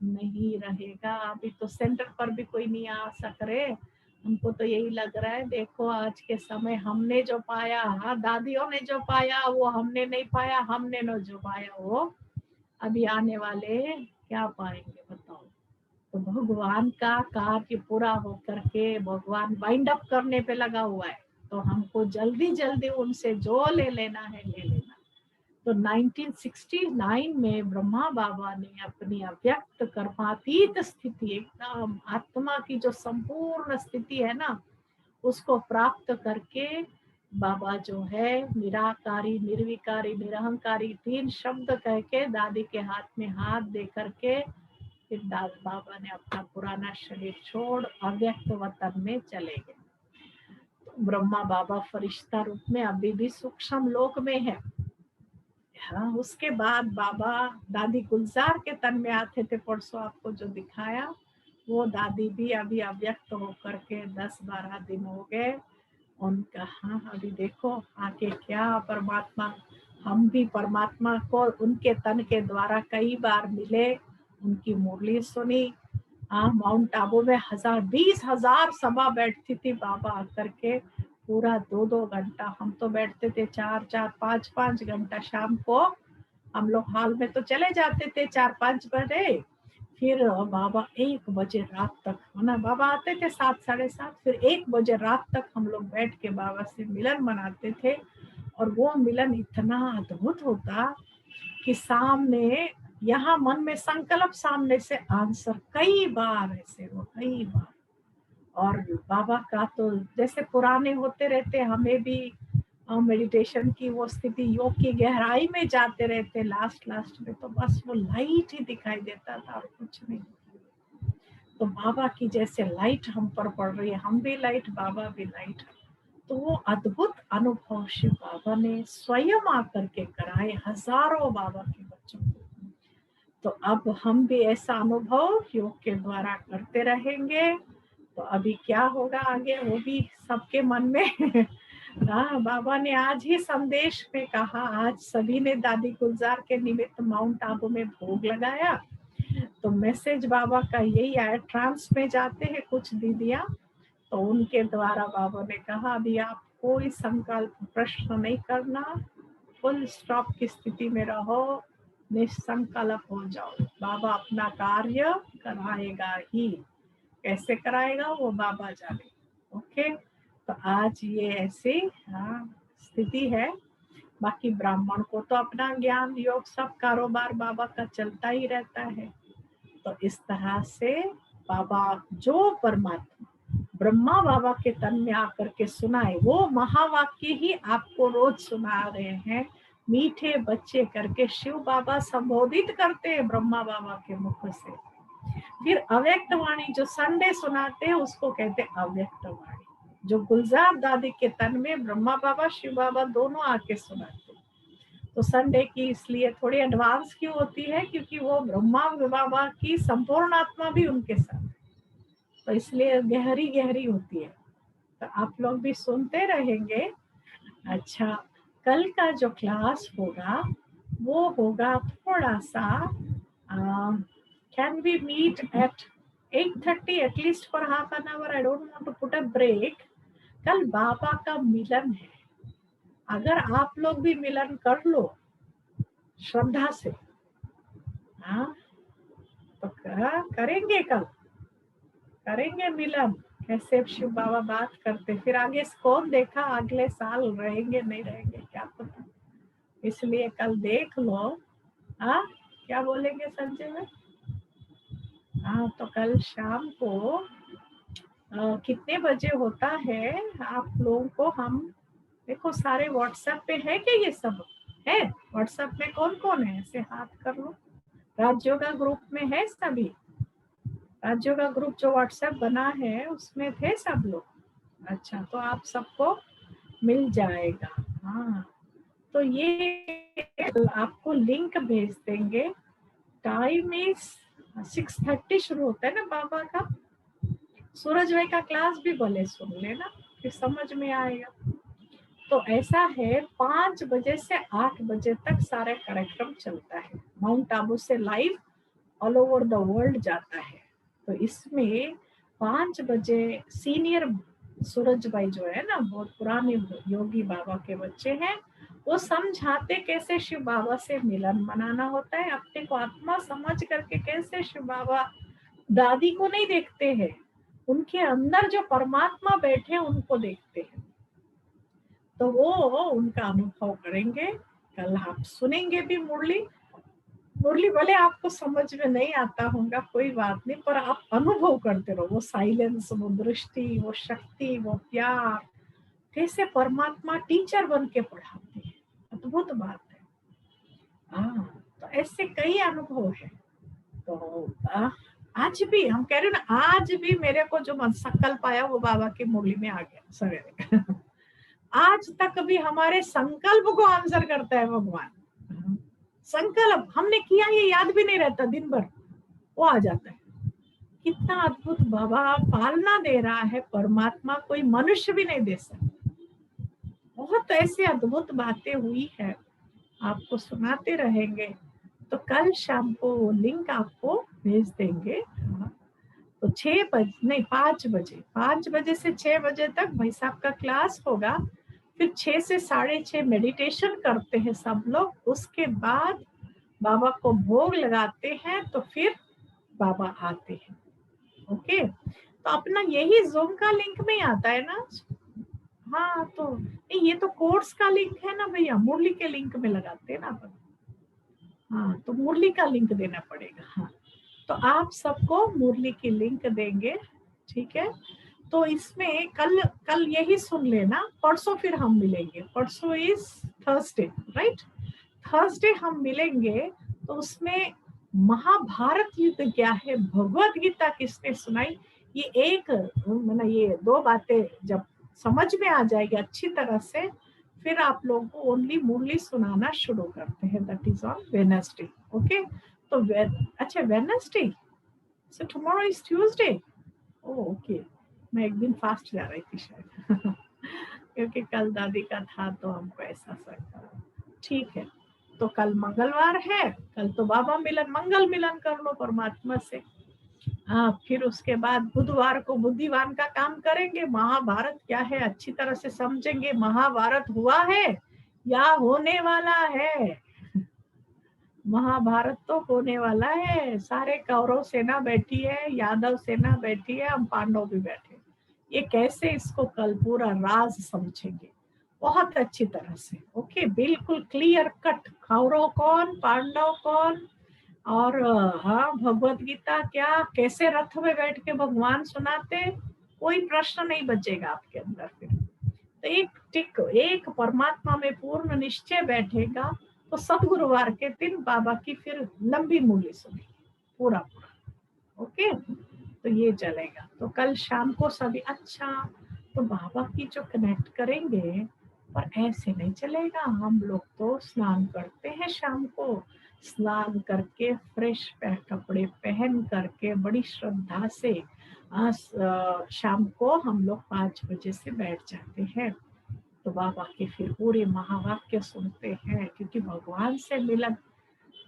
नहीं रहेगा। अभी तो सेंटर पर भी कोई नहीं आ सक रहे। हमको तो यही लग रहा है, देखो आज के समय हमने जो पाया, हाँ दादियों ने जो पाया वो हमने नहीं पाया, हमने न जो पाया वो अभी आने वाले क्या पाएंगे बताओ। तो भगवान का कार्य पूरा होकर के भगवान वाइंड अप करने पे लगा हुआ है, तो हमको जल्दी जल्दी उनसे जो ले लेना है ले लेना। तो 1969 में ब्रह्मा बाबा ने अपनी अव्यक्त कर्मातीत स्थिति, एकदम आत्मा की जो संपूर्ण स्थिति है ना, उसको प्राप्त करके बाबा जो है निराकारी, निर्विकारी, निरहंकारी 3 शब्द कह के दादी के हाथ में हाथ दे करके फिर दादा बाबा ने अपना पुराना शरीर छोड़ अव्यक्त वतन में चले गए। तो ब्रह्मा बाबा फरिश्ता रूप में अभी भी सूक्ष्म लोक में है। हाँ, उसके बाद बाबा दादी गुलजार के तन में आते थे, परसों आपको जो दिखाया वो दादी भी अभी अव्यक्त होकर के 10-12 दिन हो गए उनका। हाँ अभी देखो आके क्या परमात्मा, हम भी परमात्मा को उनके तन के द्वारा कई बार मिले, उनकी मुरली सुनी। हाँ माउंट आबू में 20,000 सभा बैठती थी, बाबा आकर के पूरा 2-2 घंटा, हम तो बैठते थे 4-4, 5-5 घंटा। शाम को हम लोग हॉल में तो चले जाते थे 4-5 बजे, फिर बाबा 1 बजे रात तक, है ना, बाबा आते थे 7-7:30, फिर 1 बजे रात तक हम लोग बैठ के बाबा से मिलन मनाते थे। और वो मिलन इतना अद्भुत होता कि सामने यहाँ मन में संकल्प, सामने से आंसर, कई बार ऐसे वो कई बार। और बाबा का तो जैसे पुराने होते रहते, हमें भी मेडिटेशन की वो स्थिति, योग की गहराई में जाते रहते, लास्ट में तो बस वो लाइट ही दिखाई देता था और कुछ नहीं। तो बाबा की जैसे लाइट हम पर पड़ रही है, हम भी लाइट, बाबा भी लाइट। तो वो अद्भुत अनुभव शिव बाबा ने स्वयं आकर के कराए हजारों बाबा के बच्चों को। तो अब हम भी ऐसा अनुभव योग के द्वारा करते रहेंगे। तो अभी क्या होगा आगे वो भी सबके मन में हाँ बाबा ने आज ही संदेश में कहा, आज सभी ने दादी गुलजार के निमित्त माउंट आबू में भोग लगाया। तो मैसेज बाबा का यही आया, ट्रांस में जाते हैं कुछ दीदियां, तो उनके द्वारा बाबा ने कहा अभी आप कोई संकल्प प्रश्न नहीं करना, फुल स्टॉप की स्थिति में रहो, निसंकल्प हो जाओ, बाबा अपना कार्य कराएगा ही। कैसे कराएगा वो बाबा जाने। ओके, तो आज ये ऐसी स्थिति है। बाकी ब्राह्मण को तो अपना ज्ञान योग सब कारोबार बाबा का चलता ही रहता है। तो इस तरह से बाबा जो परमात्मा ब्रह्मा बाबा के तन में आकर के सुनाए, वो महावाक्य ही आपको रोज सुना रहे हैं। मीठे बच्चे करके शिव बाबा संबोधित करते हैं ब्रह्मा बाबा के मुख से। फिर अव्यक्त वाणी जो संडे सुनाते हैं उसको कहते हैं अव्यक्त वाणी, जो गुलजार दादी के तन में ब्रह्मा बाबा शिव बाबा दोनों आके सुनाते। तो संडे की इसलिए थोड़ी एडवांस क्यों होती है, क्योंकि वो ब्रह्मा बाबा की संपूर्ण आत्मा भी उनके साथ, तो इसलिए गहरी होती है। तो आप लोग भी सुनते रहेंगे। अच्छा, कल का जो क्लास होगा वो होगा थोड़ा सा, can we meet at 8:30 at least for half an hour? I don't want to put a break. कल बाबा का मिलन है, अगर आप लोग भी मिलन कर लो श्रद्धा से, हाँ तो करेंगे, कल करेंगे मिलन। कैसे शिव बाबा बात करते, फिर आगे कौन देखा अगले साल रहेंगे नहीं रहेंगे क्या पता, इसलिए कल देख लो। हाँ क्या बोलेंगे संजय में? हाँ तो कल शाम को कितने बजे होता है आप लोगों को? हम देखो सारे व्हाट्सएप पे है क्या? ये सब है व्हाट्सएप में? कौन कौन है ऐसे हाथ कर लो। राजयोगा ग्रुप में है सभी? राजयोगा ग्रुप जो व्हाट्सएप बना है उसमें थे सब लोग? अच्छा, तो आप सबको मिल जाएगा। हाँ, तो ये आपको लिंक भेज देंगे। टाइम इज 6:30 शुरू होता है ना बाबा का। सूरज भाई का क्लास भी भले सुन लेना, फिर समझ में आएगा। तो ऐसा है, 5 बजे से 8 बजे तक सारा कार्यक्रम चलता है। माउंट आबू से live all over the world जाता है। तो इसमें 5 बजे सीनियर सूरज भाई जो है ना, बहुत पुराने योगी बाबा के बच्चे हैं, वो समझाते कैसे शिव बाबा से मिलन मनाना होता है, अपने को आत्मा समझ करके कैसे शिव बाबा दादी को नहीं देखते हैं, उनके अंदर जो परमात्मा बैठे उनको देखते हैं। तो वो उनका अनुभव करेंगे। कल आप सुनेंगे भी मुरली। मुरली भले आपको समझ में नहीं आता होगा, कोई बात नहीं, पर आप अनुभव करते रहो। वो साइलेंस, वो दृष्टि, वो शक्ति, वो प्यार, कैसे परमात्मा टीचर बन के पढ़ाते हैं। अद्भुत बात है। हाँ, तो ऐसे कई अनुभव है। तो आज भी हम कह रहे हैं ना, आज भी मेरे को जो संकल्प आया वो बाबा की मुरली में आ गया सवेरे। आज तक भी हमारे संकल्प को आंसर करता है भगवान। संकल्प हमने किया ये याद भी नहीं रहता, दिन भर वो आ जाता है। कितना अद्भुत बाबा पालना दे रहा है परमात्मा, कोई मनुष्य भी नहीं दे सकता। बहुत ऐसी अद्भुत बातें हुई है, आपको सुनाते रहेंगे। तो कल शाम को लिंक आपको भेज देंगे। तो 6 बजे नहीं, 5 बजे, 5 बजे से 6 बजे तक भाई साहब का क्लास होगा। फिर 6 से 6:30 मेडिटेशन करते हैं सब लोग। उसके बाद बाबा को भोग लगाते हैं, तो फिर बाबा आते हैं। ओके, तो अपना यही जूम का लिंक में आता है ना। हाँ, तो नहीं, ये तो कोर्स का लिंक है ना भैया, मुरली के लिंक में लगाते हैं ना अपन। हाँ, तो मुरली का लिंक देना पड़ेगा। हाँ, तो आप सबको मुरली की लिंक देंगे, ठीक है। तो इसमें कल कल यही सुन लेना, परसों फिर हम मिलेंगे। परसों इज थर्सडे, राइट? थर्सडे हम मिलेंगे। तो उसमें महाभारत युद्ध क्या है, भगवत गीता किसने सुनाई, ये एक मैंने ये 2 बातें जब समझ में आ जाएगी अच्छी तरह से, फिर आप लोगों को ओनली मुरली सुनाना शुरू करते हैं। That is on Wednesday. Okay, तो अच्छा, Wednesday, so tomorrow is Tuesday. Okay, मैं एक दिन फास्ट जा रही थी शायद। क्योंकि कल दादी का था, तो हमको ऐसा सा। ठीक है, तो कल मंगलवार है, कल तो बाबा मिलन, मंगल मिलन कर लो परमात्मा से। हाँ, फिर उसके बाद बुधवार को बुद्धिवान का काम करेंगे। महाभारत क्या है अच्छी तरह से समझेंगे। महाभारत हुआ है या होने वाला है? महाभारत तो होने वाला है। सारे कौरव सेना बैठी है, यादव सेना बैठी है, हम पांडव भी बैठे। ये कैसे इसको कल पूरा राज समझेंगे बहुत अच्छी तरह से। ओके, बिल्कुल क्लियर कट, कौरव कौन, पांडव कौन, और हाँ, भगवत गीता क्या, कैसे रथ में बैठ के भगवान सुनाते, कोई प्रश्न नहीं बचेगा आपके अंदर। फिर तो एक टिक, एक परमात्मा में पूर्ण निश्चय बैठेगा। तो सदगुरुवार के दिन बाबा की फिर लंबी मूली सुनेगी पूरा पूरा। ओके, तो ये चलेगा। तो कल शाम को सभी, अच्छा, तो बाबा की जो कनेक्ट करेंगे, पर ऐसे नहीं चलेगा। हम लोग तो स्नान करते हैं शाम को, स्नान करके फ्रेश कपड़े पहन करके बड़ी श्रद्धा से शाम को हम लोग 5 बजे से बैठ जाते हैं। तो बाबा के फिर पूरे महावाक्य सुनते हैं, क्योंकि भगवान से मिलन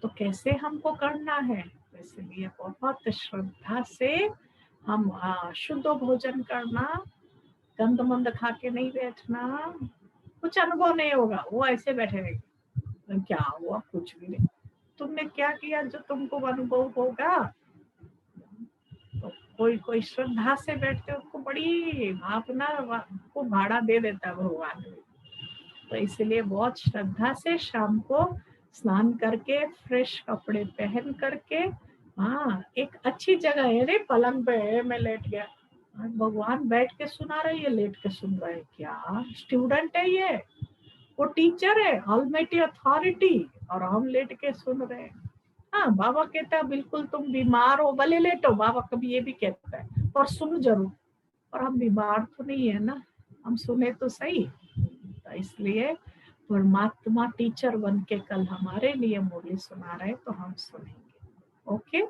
तो कैसे हमको करना है। इसलिए बहुत श्रद्धा से हम शुद्ध भोजन करना, गंद मंद खा के नहीं बैठना। कुछ अनुभव नहीं होगा, वो ऐसे बैठे रहेंगे, क्या हुआ, कुछ भी नहीं। तुमने क्या किया जो तुमको अनुभव होगा? तो कोई कोई श्रद्धा से बैठते, उसको बड़ी भावना को भाड़ा दे देता भगवान। तो इसलिए बहुत श्रद्धा से शाम को स्नान करके फ्रेश कपड़े पहन करके, हाँ, एक अच्छी जगह है रे, पलंग पे है, मैं लेट गया, भगवान बैठ के सुना रही है, लेट के सुन रहा है। क्या स्टूडेंट है ये, वो टीचर है, ऑलमाइटी अथॉरिटी, और हम लेट के सुन रहे हैं। हाँ, बाबा कहता है बिल्कुल तुम बीमार हो भले लेटो, बाबा कभी ये भी कहता है, पर सुन जरूर। और हम बीमार तो नहीं है ना, हम सुने तो सही। तो इसलिए परमात्मा टीचर बन के कल हमारे लिए मुरली सुना रहे, तो हम सुनेंगे। ओके,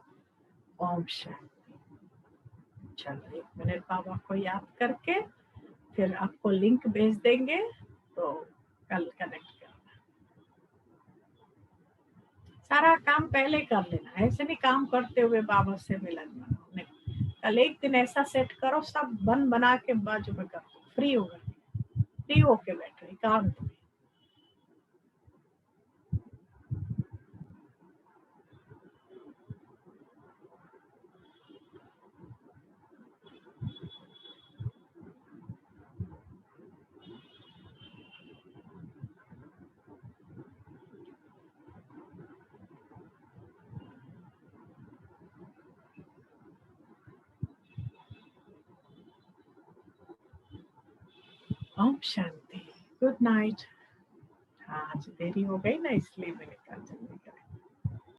ओम शांति। चलो 1 मिनट बाबा को याद करके फिर आपको लिंक भेज देंगे, तो कल कनेक्ट करना। सारा काम पहले कर लेना, ऐसे नहीं काम करते हुए बाबा से मिलन बनाओ, नहीं। कल एक दिन ऐसा सेट करो, सब बना के बाजू में करो, फ्री होके बैठो एकांत में। ओम शांति। Good night. हाँ, आज देरी हो गई ना, इसलिए मैंने